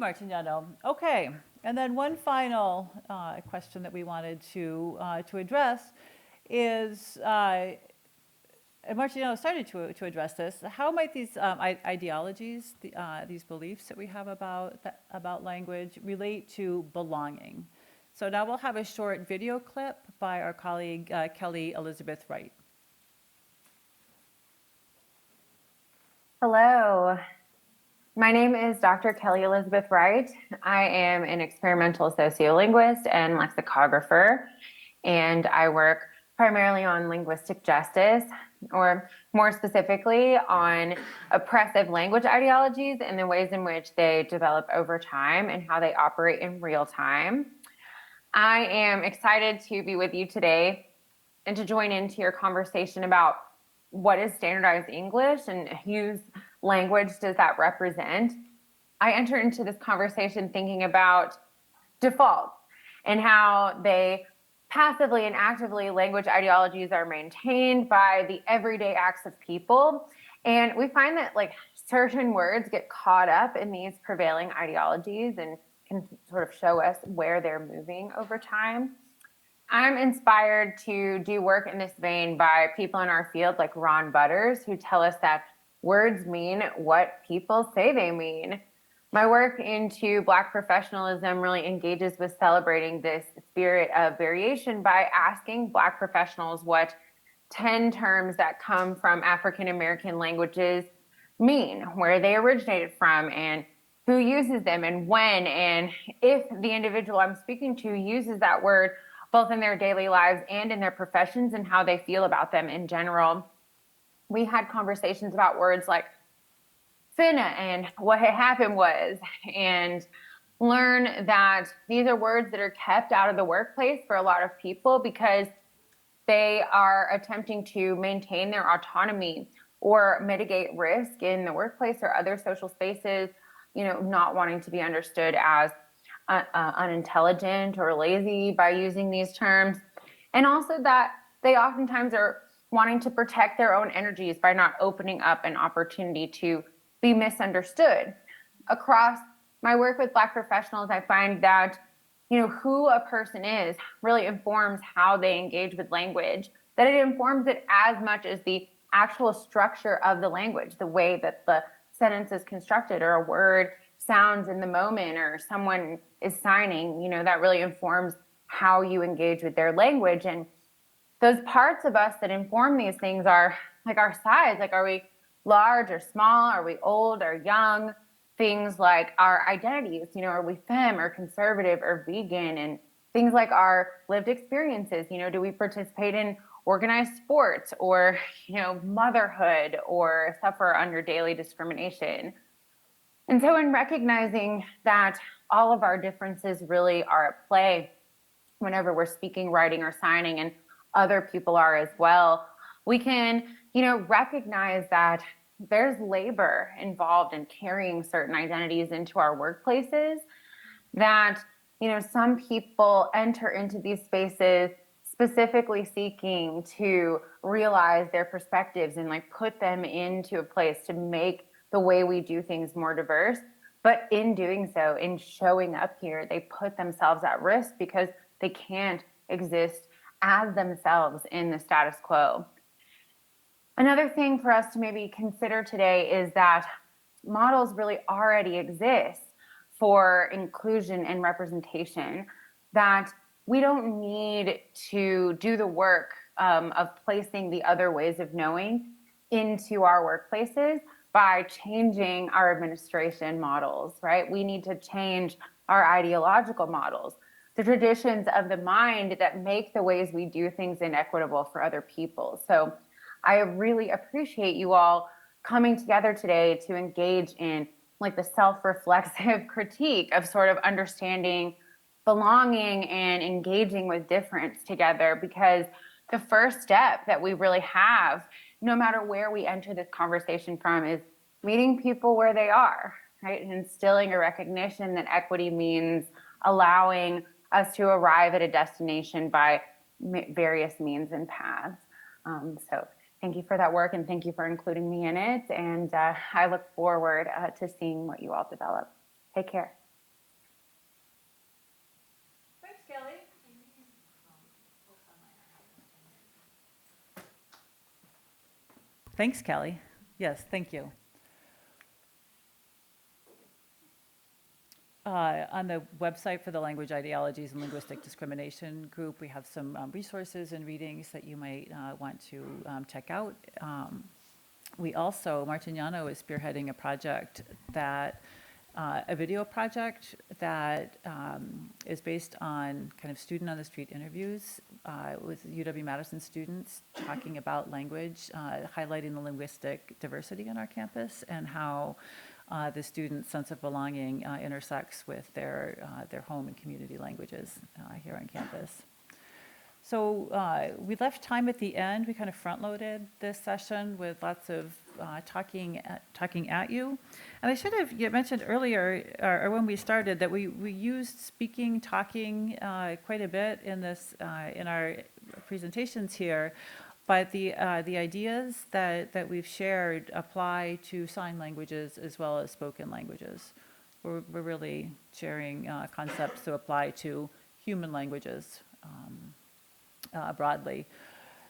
S1: Martiniano. Okay, and then one final question that we wanted to address is, and Martiniano started to address this, how might these ideologies, these beliefs that we have about language relate to belonging? So now we'll have a short video clip by our colleague Kelly Elizabeth Wright.
S11: Hello, my name is Dr. Kelly Elizabeth Wright. I am an experimental sociolinguist and lexicographer, and I work primarily on linguistic justice, or more specifically on oppressive language ideologies and the ways in which they develop over time and how they operate in real time. I am excited to be with you today and to join into your conversation about what is standardized English and whose language does that represent. I enter into this conversation thinking about defaults and how they passively and actively language ideologies are maintained by the everyday acts of people. And we find that like certain words get caught up in these prevailing ideologies and can sort of show us where they're moving over time. I'm inspired to do work in this vein by people in our field like Ron Butters, who tell us that words mean what people say they mean. My work into Black professionalism really engages with celebrating this spirit of variation by asking Black professionals what 10 terms that come from African American languages mean, where they originated from, and who uses them and when, and if the individual I'm speaking to uses that word both in their daily lives and in their professions and how they feel about them in general. We had conversations about words like finna and what had happened was, and learn that these are words that are kept out of the workplace for a lot of people because they are attempting to maintain their autonomy or mitigate risk in the workplace or other social spaces, you know, not wanting to be understood as unintelligent or lazy by using these terms. And also that they oftentimes are wanting to protect their own energies by not opening up an opportunity to be misunderstood. Across my work with Black professionals, I find that, you know, who a person is really informs how they engage with language, that it informs it as much as the actual structure of the language, the way that the sentence is constructed or a word sounds in the moment or someone is signing, you know, that really informs how you engage with their language. And those parts of us that inform these things are like our size, like are we large or small? Are we old or young? Things like our identities, you know, are we femme or conservative or vegan? And things like our lived experiences, you know, do we participate in organized sports or, you know, motherhood or suffer under daily discrimination? And so in recognizing that all of our differences really are at play whenever we're speaking, writing, or signing, and other people are as well, we can, you know, recognize that there's labor involved in carrying certain identities into our workplaces, that, you know, some people enter into these spaces specifically seeking to realize their perspectives and like put them into a place to make the way we do things more diverse. But in doing so, in showing up here, they put themselves at risk because they can't exist as themselves in the status quo. Another thing for us to maybe consider today is that models really already exist for inclusion and representation, that we don't need to do the work of placing the other ways of knowing into our workplaces by changing our administration models, right? We need to change our ideological models, the traditions of the mind that make the ways we do things inequitable for other people. So I really appreciate you all coming together today to engage in like the self-reflexive critique of sort of understanding belonging and engaging with difference together, because the first step that we really have, no matter where we enter this conversation from, is meeting people where they are, right? And instilling a recognition that equity means allowing us to arrive at a destination by various means and paths. So thank you for that work, and thank you for including me in it. And I look forward to seeing what you all develop. Take care.
S1: Thanks, Kelly. Yes, thank you. On the website for the Language Ideologies and Linguistic Discrimination Group, we have some resources and readings that you might want to check out. We also, Martignano is spearheading a project that, a video project that is based on kind of student on the street interviews with UW-Madison students talking about language, highlighting the linguistic diversity on our campus and how the students' sense of belonging intersects with their home and community languages here on campus. So we left time at the end. We kind of front-loaded this session with lots of talking at you. And I should have mentioned earlier, or when we started, that we used speaking, talking quite a bit in this in our presentations here. But the ideas that we've shared apply to sign languages as well as spoken languages. We're really sharing concepts to apply to human languages broadly.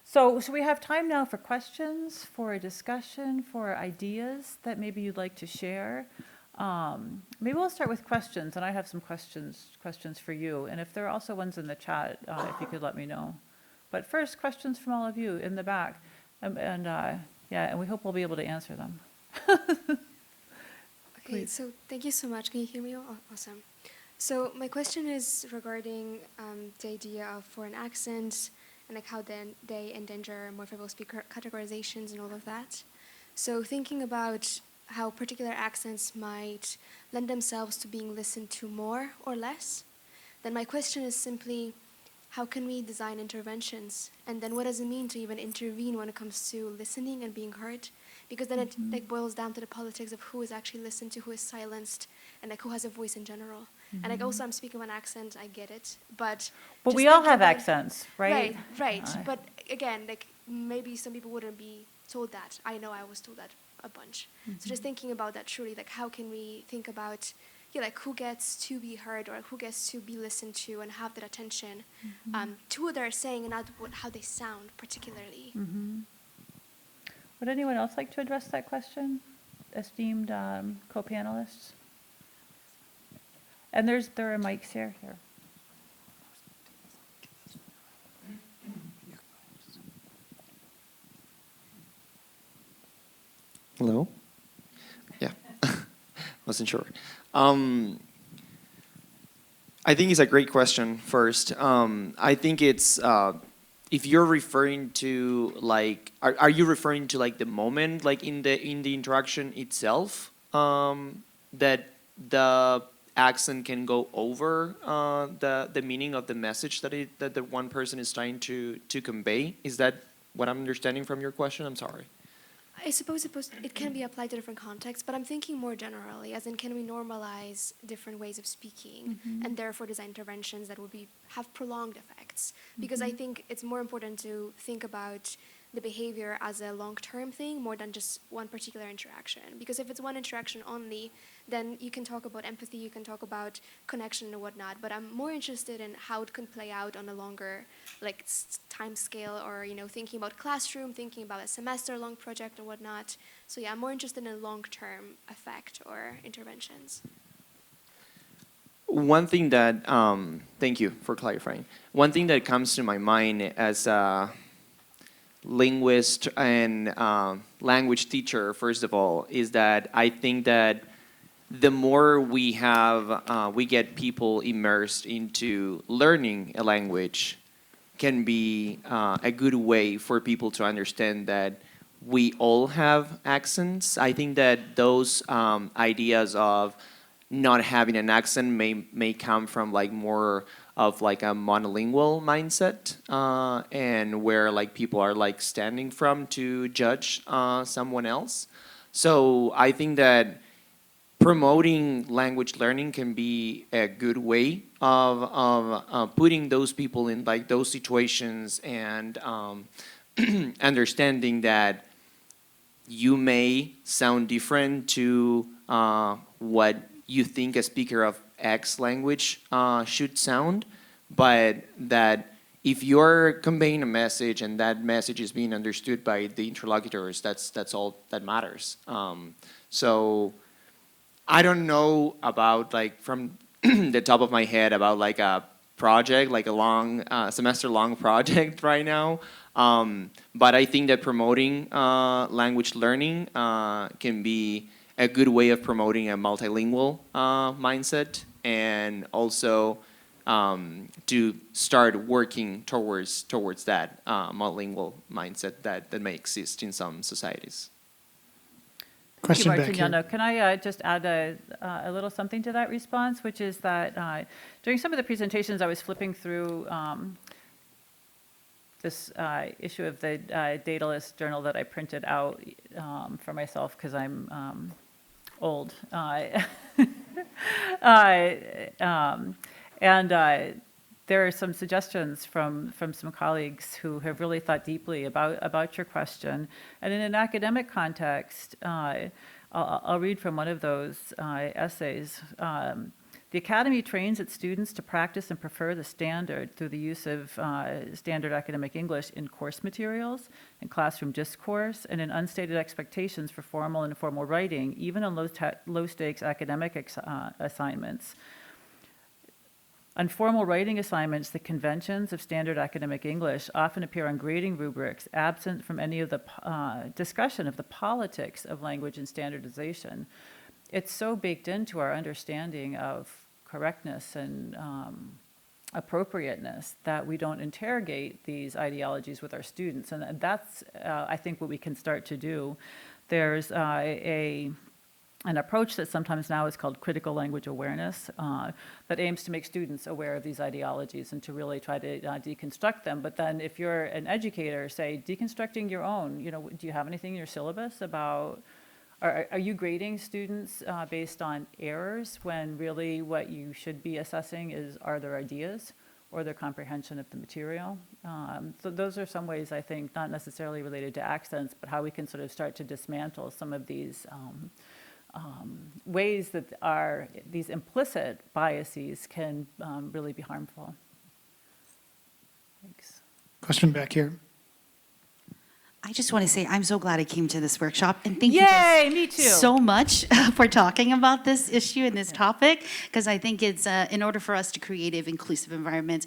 S1: So we have time now for questions, for a discussion, for ideas that maybe you'd like to share. Maybe we'll start with questions, and I have some questions for you. And if there are also ones in the chat, if you could let me know. But first, questions from all of you in the back. And we hope we'll be able to answer them.
S12: Okay, so thank you so much. Can you hear me? Awesome. So my question is regarding the idea of foreign accents and like how then they endanger morphable speaker categorizations and all of that. So thinking about how particular accents might lend themselves to being listened to more or less, then my question is simply, how can we design interventions? And then what does it mean to even intervene when it comes to listening and being heard? Because then it like boils down to the politics of who is actually listened to, who is silenced, and like who has a voice in general. And like also I'm speaking one accent, I get it. But
S1: we all have accents, right?
S12: Right. But again, like maybe some people wouldn't be told that. I know I was told that a bunch. So just thinking about that truly, like how can we think about like who gets to be heard or who gets to be listened to and have that attention to what they're saying and not how they sound particularly.
S1: Would anyone else like to address that question, esteemed co-panelists? And there are mics here.
S10: Hello? Yeah, wasn't sure. I think it's a great question first. I think it's, if you're referring to like, are you referring to like the moment, like in the interaction itself, that the accent can go over the meaning of the message that the one person is trying to convey? Is that what I'm understanding from your question? I'm sorry.
S12: I suppose it can be applied to different contexts, but I'm thinking more generally, as in can we normalize different ways of speaking and therefore design interventions that would have prolonged effects? Because I think it's more important to think about the behavior as a long-term thing more than just one particular interaction. Because if it's one interaction only, then you can talk about empathy, you can talk about connection and whatnot, but I'm more interested in how it can play out on a longer like time scale or, thinking about classroom, thinking about a semester-long project and whatnot. So yeah, I'm more interested in a long-term effect or interventions.
S10: One thing that, thank you for clarifying. One thing that comes to my mind as a linguist and language teacher, first of all, is that I think that the more we get people immersed into learning a language can be a good way for people to understand that we all have accents. I think that those ideas of not having an accent may come from like more of like a monolingual mindset and where like people are like standing from to judge someone else. So I think that promoting language learning can be a good way of putting those people in like those situations and understanding that you may sound different to what you think a speaker of X language should sound, but that
S13: if you're conveying a message and that message is being understood by the interlocutors, that's all that matters. So I don't know about, like, from the top of my head, about like a project, like a long semester-long project right now. But I think that promoting language learning can be a good way of promoting a multilingual mindset, and also to start working towards that multilingual mindset that may exist in some societies.
S1: Question
S14: back here.
S1: Martiniano. Can I just add a little something to that response, which is that during some of the presentations, I was flipping through this issue of the Daedalus journal that I printed out for myself because I'm old. There are some suggestions from some colleagues who have really thought deeply about your question. And in an academic context, I'll read from one of those essays. The Academy trains its students to practice and prefer the standard through the use of standard academic English in course materials, in classroom discourse, and in unstated expectations for formal and informal writing, even in low-stakes academic assignments. On formal writing assignments, the conventions of standard academic English often appear on grading rubrics, absent from any of the discussion of the politics of language and standardization. It's so baked into our understanding of correctness and appropriateness that we don't interrogate these ideologies with our students. And that's, I think, what we can start to do. There's an approach that sometimes now is called critical language awareness that aims to make students aware of these ideologies and to really try to deconstruct them. But then if you're an educator, say, deconstructing your own, do you have anything in your syllabus about, are you grading students based on errors when really what you should be assessing are their ideas or their comprehension of the material? So those are some ways, I think, not necessarily related to accents, but how we can sort of start to dismantle some of these ways that these implicit biases can really be harmful. Thanks.
S14: Question back here.
S2: I just want to say I'm so glad I came to this workshop, and thank you
S1: Yay,
S2: guys
S1: me too.
S2: so much for talking about this issue and this topic, because I think it's in order for us to create inclusive environments,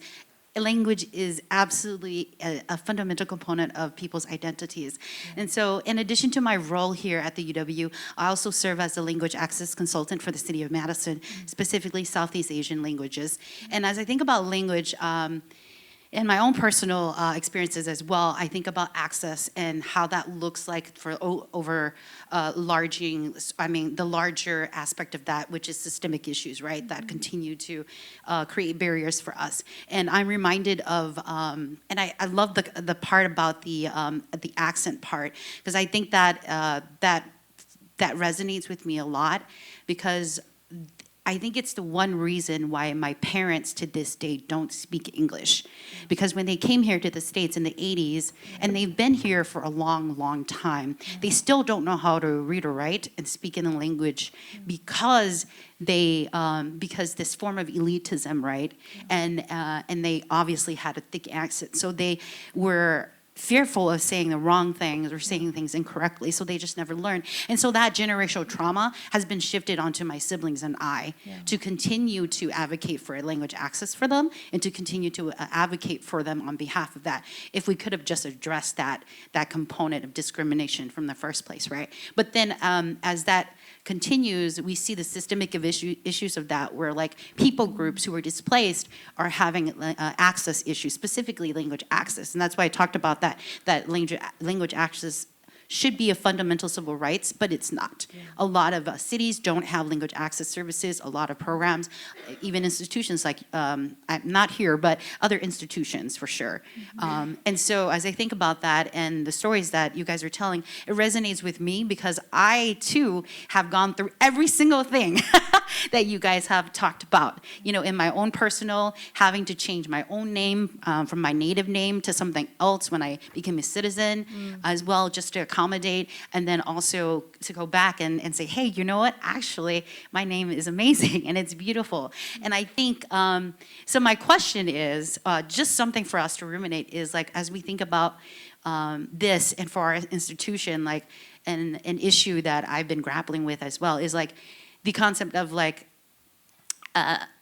S2: language is absolutely a fundamental component of people's identities. And so in addition to my role here at the UW, I also serve as a language access consultant for the city of Madison, specifically Southeast Asian languages. And as I think about language, in my own personal experiences as well, I think about access and how that looks like for the larger aspect of that, which is systemic issues, right, that continue to create barriers for us. And I'm reminded of, and I love the part about the accent part, because I think that that resonates with me a lot, because I think it's the one reason why my parents to this day don't speak English. Because when they came here to the States in the 80s, and they've been here for a long, long time, they still don't know how to read or write and speak in the language because because this form of elitism, right? And they obviously had a thick accent. So they were fearful of saying the wrong things or saying things incorrectly, so they just never learned. And so that generational trauma has been shifted onto my siblings and I to continue to advocate for language access for them and to continue to advocate for them on behalf of that. If we could have just addressed that component of discrimination from the first place, right? But then as that continues, we see the systemic issues of that, where like people groups who are displaced are having access issues, specifically language access. And that's why I talked about that language access should be a fundamental civil rights, but it's not. Yeah. A lot of cities don't have language access services, a lot of programs, even institutions like, I'm not here, but other institutions for sure. And so as I think about that and the stories that you guys are telling, it resonates with me because I too have gone through every single thing that you guys have talked about. In my own personal, having to change my own name from my native name to something else when I became a citizen, as well, just to accommodate, and then also to go back and say, hey, you know what? Actually, my name is amazing and it's beautiful. And I think, so my question is, just something for us to ruminate is like, as we think about this and for our institution, like an issue that I've been grappling with as well is like the concept of like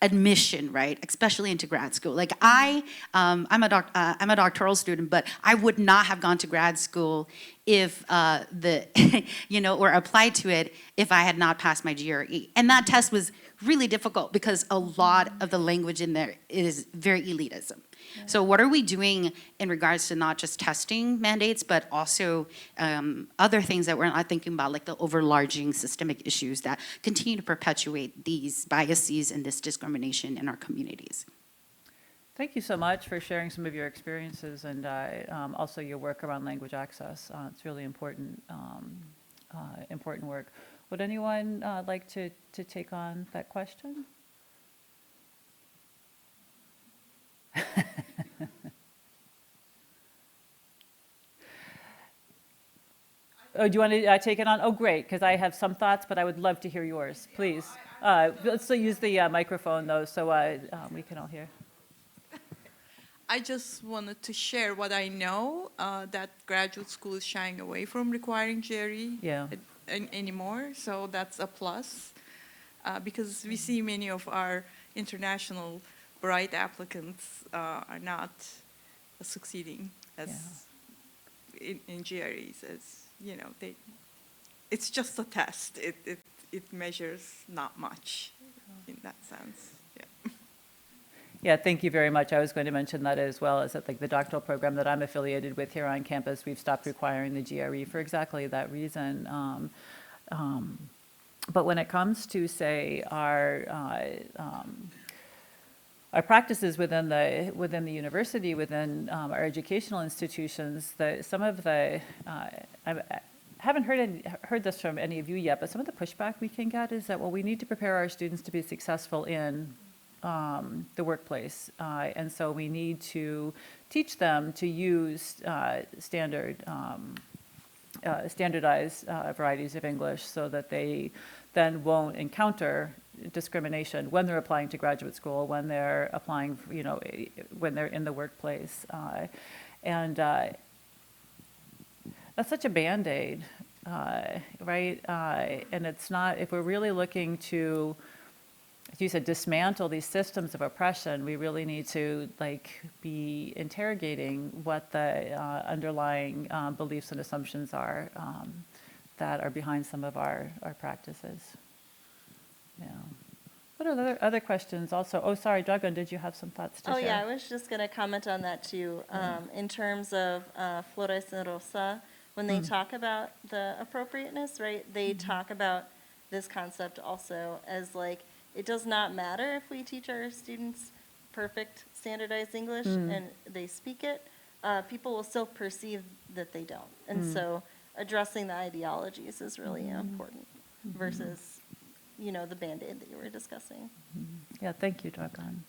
S2: admission, right? Especially into grad school. Like I'm a doctoral student, but I would not have gone to grad school if or applied to it if I had not passed my GRE. And that test was really difficult because a lot of the language in there is very elitism. So what are we doing in regards to not just testing mandates, but also other things that we're not thinking about, like the overarching systemic issues that continue to perpetuate these biases and this discrimination in our communities?
S1: Thank you so much for sharing some of your experiences and also your work around language access. It's really important, important work. Would anyone like to take on that question? Oh, do you want to take it on? Oh, great, because I have some thoughts, but I would love to hear yours. Please. Let's still use the microphone, though, so we can all hear.
S14: I just wanted to share what I know, that graduate school is shying away from requiring GRE anymore, so that's a plus, because we see many of our international bright applicants are not succeeding as in GREs, as you know, it's just a test. It measures not much in that sense. Yeah.
S1: Yeah, thank you very much. I was going to mention that as well, is that like the doctoral program that I'm affiliated with here on campus, we've stopped requiring the GRE for exactly that reason. But when it comes to, say, our practices within the university, within our educational institutions, some of the I haven't heard this from any of you yet, but some of the pushback we can get is that, well, we need to prepare our students to be successful in the workplace, and so we need to teach them to use standardized varieties of English so that they then won't encounter discrimination when they're applying to graduate school, when they're applying, when they're in the workplace. And that's such a Band-Aid, right? And it's not, if we're really looking to, as you said, dismantle these systems of oppression, we really need to be interrogating what the underlying beliefs and assumptions are that are behind some of our practices. Yeah. What are other questions also? Oh, sorry, Dragan, did you have some thoughts to share?
S7: Oh, yeah, I was just going to comment on that too. In terms of Flores and Rosa, when they talk about the appropriateness, right, they talk about this concept also as it does not matter if we teach our students perfect standardized English and they speak it, people will still perceive that they don't. And so addressing the ideologies is really important versus, the Band-Aid that you were discussing.
S1: Yeah, thank you, Dragan.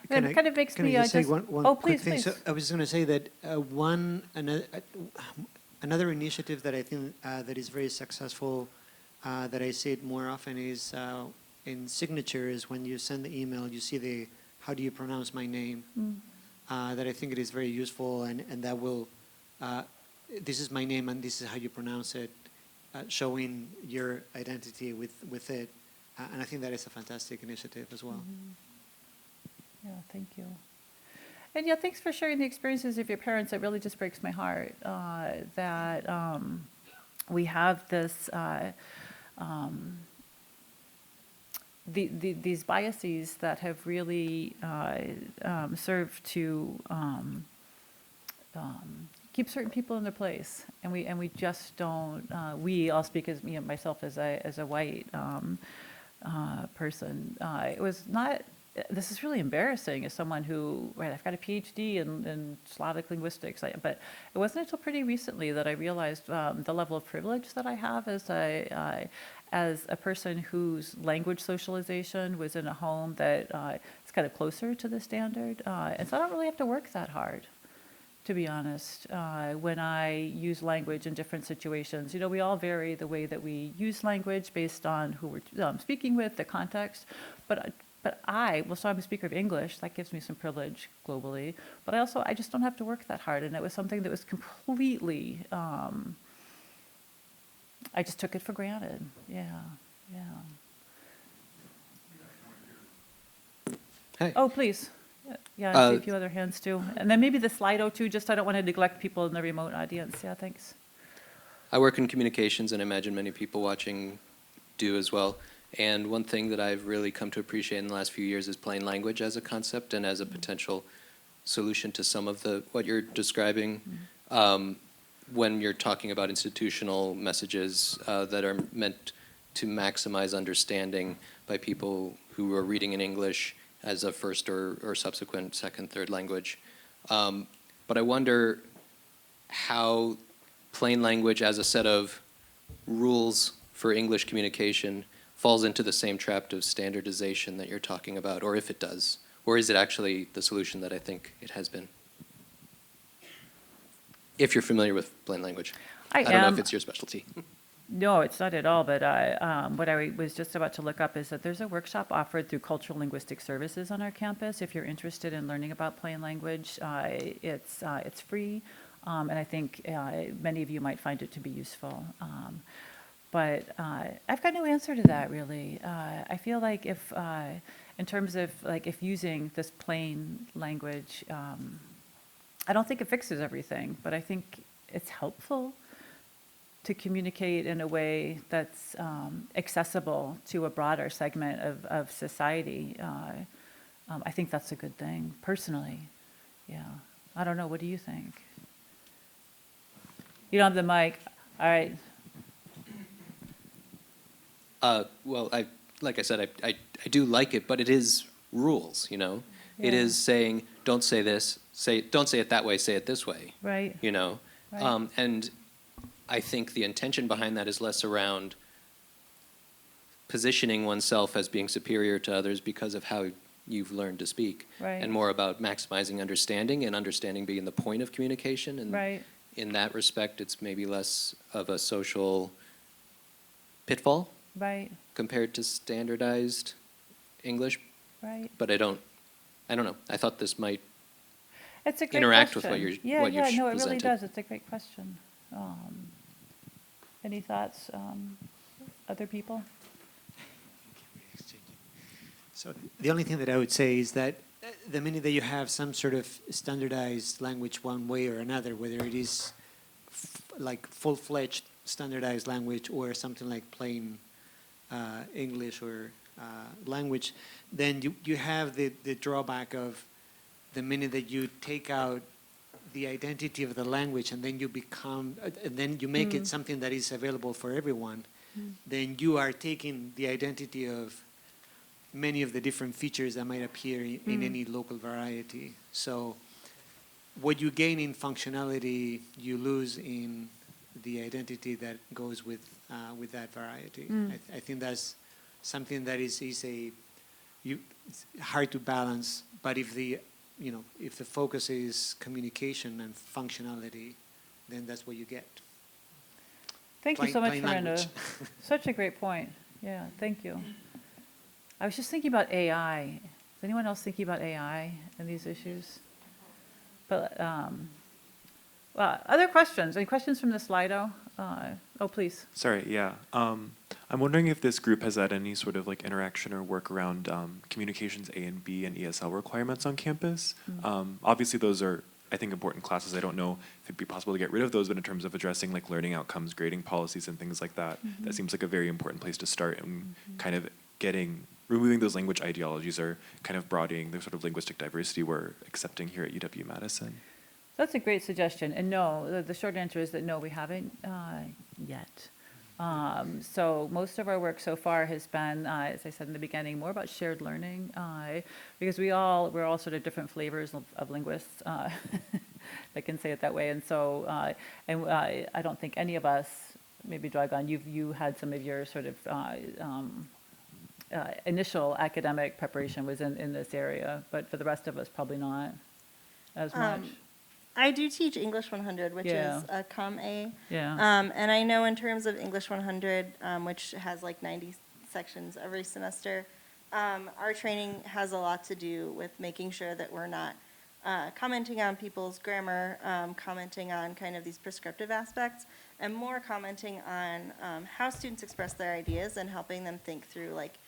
S6: It
S1: kind of makes me
S6: just say
S1: just...
S6: one
S1: oh,
S6: quick
S1: please,
S6: thing?
S1: please.
S6: So I was going to say that another initiative that I think that is very successful, that I see it more often is in signatures. When you send the email, you see how do you pronounce my name? That I think it is very useful, and that will, this is my name and this is how you pronounce it, showing your identity with it. And I think that is a fantastic initiative as well.
S1: Yeah, thank you. And yeah, thanks for sharing the experiences of your parents. It really just breaks my heart that we have this, these biases that have really served to keep certain people in their place, and we just don't. I'll speak as myself as a white person. It was not. This is really embarrassing as someone who, I've got a PhD in Slavic linguistics, but it wasn't until pretty recently that I realized the level of privilege that I have as a person whose language socialization was in a home that is kind of closer to the standard. And so I don't really have to work that hard to be honest, when I use language in different situations. You know, we all vary the way that we use language based on who we're speaking with, the context. But so I'm a speaker of English. That gives me some privilege globally. But I just don't have to work that hard. And it was something that was completely, I just took it for granted. Yeah, yeah.
S15: Hey.
S1: Oh, please. Yeah, I see a few other hands too. And then maybe the Slido too, just I don't want to neglect people in the remote audience. Yeah, thanks.
S15: I work in communications, and I imagine many people watching do as well. And one thing that I've really come to appreciate in the last few years is plain language as a concept and as a potential solution to some of what you're describing. When you're talking about institutional messages that are meant to maximize understanding by people who are reading in English as a first or subsequent second, third language. But I wonder how plain language as a set of rules for English communication falls into the same trap of standardization that you're talking about, or if it does. Or is it actually the solution that I think it has been? If you're familiar with plain language. I don't know if it's your specialty.
S1: No, it's not at all, but what I was just about to look up is that there's a workshop offered through Cultural Linguistic Services on our campus. If you're interested in learning about plain language, it's free, and I think many of you might find it to be useful. But I've got no answer to that, really. I feel like if, in terms of like if using this plain language, I don't think it fixes everything, but I think it's helpful to communicate in a way that's accessible to a broader segment of society. I think that's a good thing, personally. Yeah. I don't know. What do you think? You don't have the mic. All right.
S15: Well, like I said, I do like it, but it is rules, you know?
S1: Yeah.
S15: It is saying, don't say this, don't say it that way, say it this way.
S1: Right.
S15: You know?
S1: Right.
S15: And I think the intention behind that is less around positioning oneself as being superior to others because of how you've learned to speak,
S1: Right.
S15: and more about maximizing understanding, and understanding being the point of communication. And
S1: Right.
S15: in that respect, it's maybe less of a social pitfall
S1: Right.
S15: compared to standardized English.
S1: Right.
S15: But I don't know. I thought this might
S1: It's a great
S15: interact
S1: question.
S15: with what you're
S1: no, it really
S15: presented.
S1: does. It's a great question. Any thoughts, other people?
S6: So the only thing that I would say is that the minute that you have some sort of standardized language one way or another, whether it is like full-fledged standardized language or something like plain English or language, then you have the drawback of the minute that you take out the identity of the language and then you become, and then you make it something that is available for everyone, then you are taking the identity of many of the different features that might appear in any local variety. So what you gain in functionality, you lose in the identity that goes with that variety. I think that's something that is it's hard to balance, but if the focus is communication and functionality, then that's what you get.
S1: Thank you so much,
S6: Plain
S1: Miranda.
S6: language.
S1: Such a great point. Yeah, thank you. I was just thinking about AI. Is anyone else thinking about AI and these issues? But well, other questions? Any questions from the Slido? Oh, please.
S3: Sorry, yeah. I'm wondering if this group has had any sort of like interaction or work around communications A and B and ESL requirements on campus. Obviously, those are, I think, important classes. I don't know if it'd be possible to get rid of those, but in terms of addressing like learning outcomes, grading policies, and things like that, that seems like a very important place to start, and kind of removing those language ideologies or kind of broadening the sort of linguistic diversity we're accepting here at UW-Madison.
S1: That's a great suggestion. And no, the short answer is that no, we haven't yet. So most of our work so far has been, as I said in the beginning, more about shared learning, because we're all sort of different flavors of linguists, if I can say it that way. And so, I don't think any of us, maybe Dragan, you had some of your sort of initial academic preparation was in this area, but for the rest of us, probably not as much.
S7: I do teach English 100, which
S1: Yeah.
S7: is a COM-A.
S1: Yeah.
S7: And I know in terms of English 100, which has like 90 sections every semester, our training has a lot to do with making sure that we're not commenting on people's grammar, commenting on kind of these prescriptive aspects, and more commenting on how students express their ideas and helping them think through like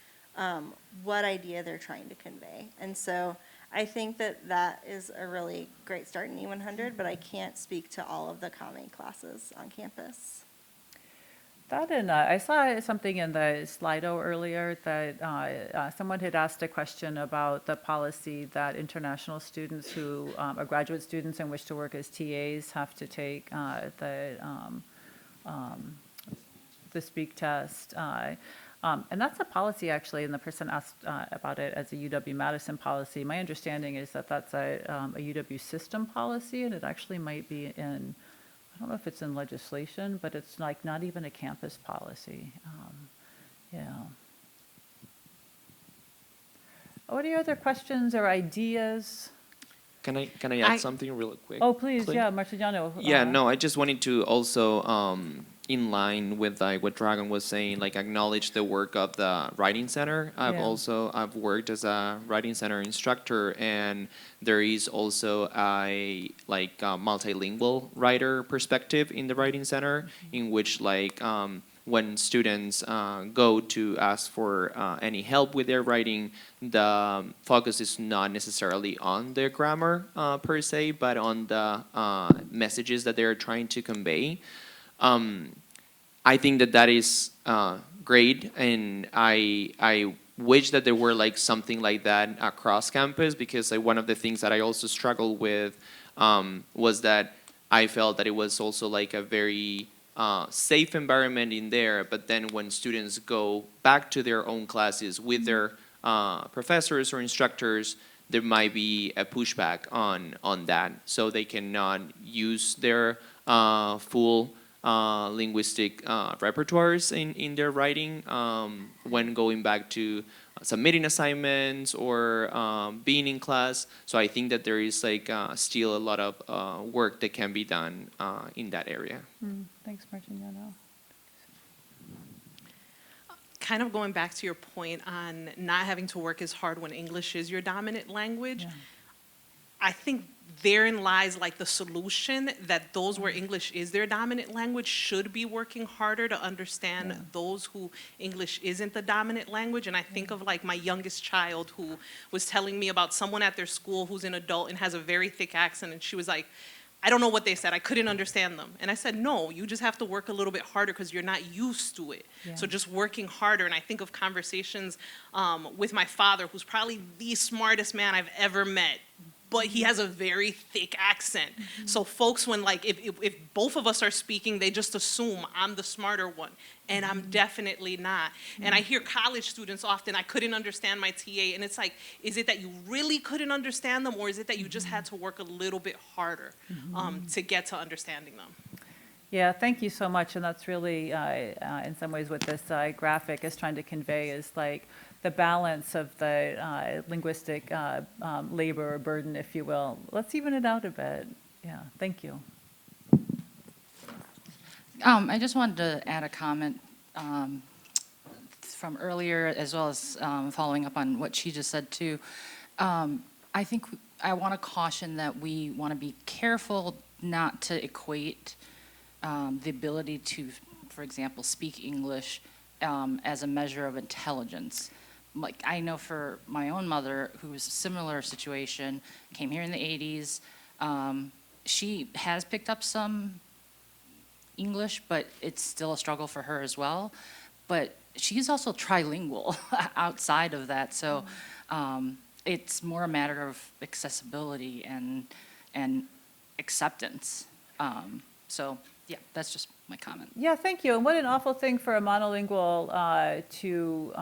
S7: what idea they're trying to convey. And so I think that that is a really great start in E100, but I can't speak to all of the COM-A classes on campus.
S1: That and I saw something in the Slido earlier that someone had asked a question about the policy that international students who are graduate students and wish to work as TAs have to take the speak test. And that's a policy actually, and the person asked about it as a UW-Madison policy. My understanding is that that's a UW system policy, and it actually might be in, I don't know if it's in legislation, but it's like not even a campus policy. Yeah. What are your other questions or ideas?
S10: Can I add something real quick?
S1: Oh, please, yeah, Martiniano.
S10: Yeah, no, I just wanted to also, in line with like what Dragon was saying, like acknowledge the work of the Writing Center. I've worked as a Writing Center instructor, and there is also a multilingual writer perspective in the Writing Center, in which like when students go to ask for any help with their writing, the focus is not necessarily on their grammar per se, but on the messages that they're trying to convey. I think that is great, and I wish that there were like something like that across campus, because like one of the things that I also struggled with was that I felt that it was also like a very safe environment in there, but then when students go back to their own classes with their professors or instructors, there might be a pushback on that, so they cannot use their full linguistic repertoires in their writing when going back to submitting assignments or being in class. So I think that there is like still a lot of work that can be done in that area.
S1: Thanks, Martiniano.
S16: Kind of going back to your point on not having to work as hard when English is your dominant language, I think therein lies like the solution, that those where English is their dominant language should be working harder to understand those who English isn't the dominant language. And I think of like my youngest child who was telling me about someone at their school who's an adult and has a very thick accent, and she was like, I don't know what they said, I couldn't understand them. And I said, no, you just have to work a little bit harder because you're not used to it. So just working harder. And I think of conversations with my father, who's probably the smartest man I've ever met, but he has a very thick accent. So folks, when like, if both of us are speaking, they just assume I'm the smarter one, and I'm definitely not. And I hear college students often, I couldn't understand my TA, and it's like, is it that you really couldn't understand them, or is it that you just had to work a little bit harder to get to understanding them?
S1: Yeah, thank you so much, and that's really, in some ways, what this graphic is trying to convey is like the balance of the linguistic labor or burden, if you will. Let's even it out a bit. Yeah, thank you.
S17: I just wanted to add a comment from earlier, as well as following up on what she just said too. I think I want to caution that we want to be careful not to equate the ability to, for example, speak English as a measure of intelligence. Like, I know for my own mother, who was a similar situation, came here in the 80s, she has picked up some English, but it's still a struggle for her as well. But she's also trilingual outside of that, so it's more a matter of accessibility and acceptance. So yeah, that's just my comment.
S1: Yeah, thank you. And what an awful thing for a monolingual to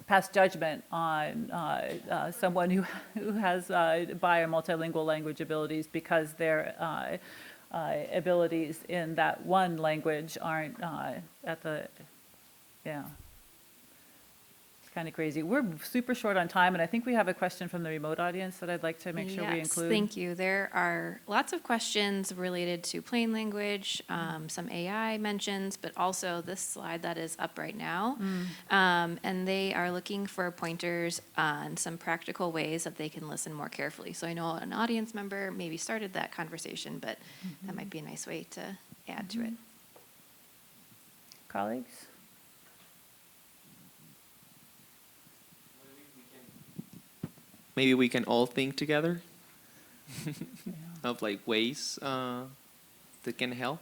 S1: pass judgment on someone who has bi or multilingual language abilities, because their abilities in that one language aren't at the, yeah. It's kind of crazy. We're super short on time, and I think we have a question from the remote audience that I'd like to make sure we
S4: Yes,
S1: include.
S4: thank you. There are lots of questions related to plain language, some AI mentions, but also this slide that is up right now. And they are looking for pointers on some practical ways that they can listen more carefully. So I know an audience member maybe started that conversation, but that might be a nice way to add to it.
S1: Colleagues?
S10: Maybe we can all think together of like ways that can help.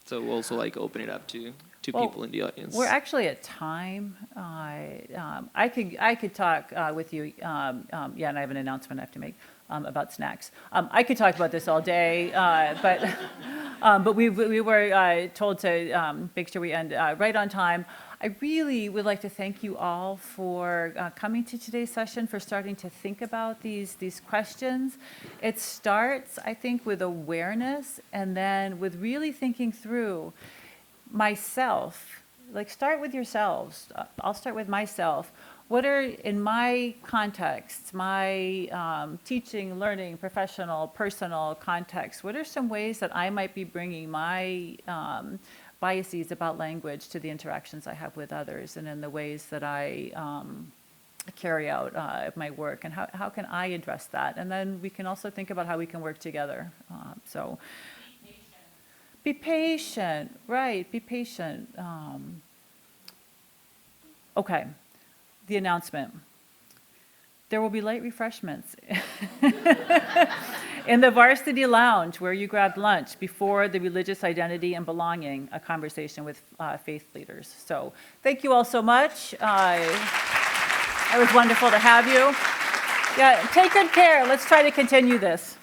S10: So also like open it up to
S1: Well,
S10: people in the audience.
S1: We're actually at time. I could talk with you. And I have an announcement I have to make about snacks. I could talk about this all day, but we were told to make sure we end right on time. I really would like to thank you all for coming to today's session, for starting to think about these questions. It starts, I think, with awareness, and then with really thinking through myself. Like, start with yourselves. I'll start with myself. What are, in my context, my teaching, learning, professional, personal context, what are some ways that I might be bringing my biases about language to the interactions I have with others, and in the ways that I carry out my work, and how can I address that? And then we can also think about how we can work together. So be patient, right, be patient. Okay, the announcement. There will be light refreshments in the Varsity Lounge, where you grabbed lunch, before the Religious Identity and Belonging, a conversation with faith leaders. So thank you all so much. It was wonderful to have you. Yeah, take good care. Let's try to continue this.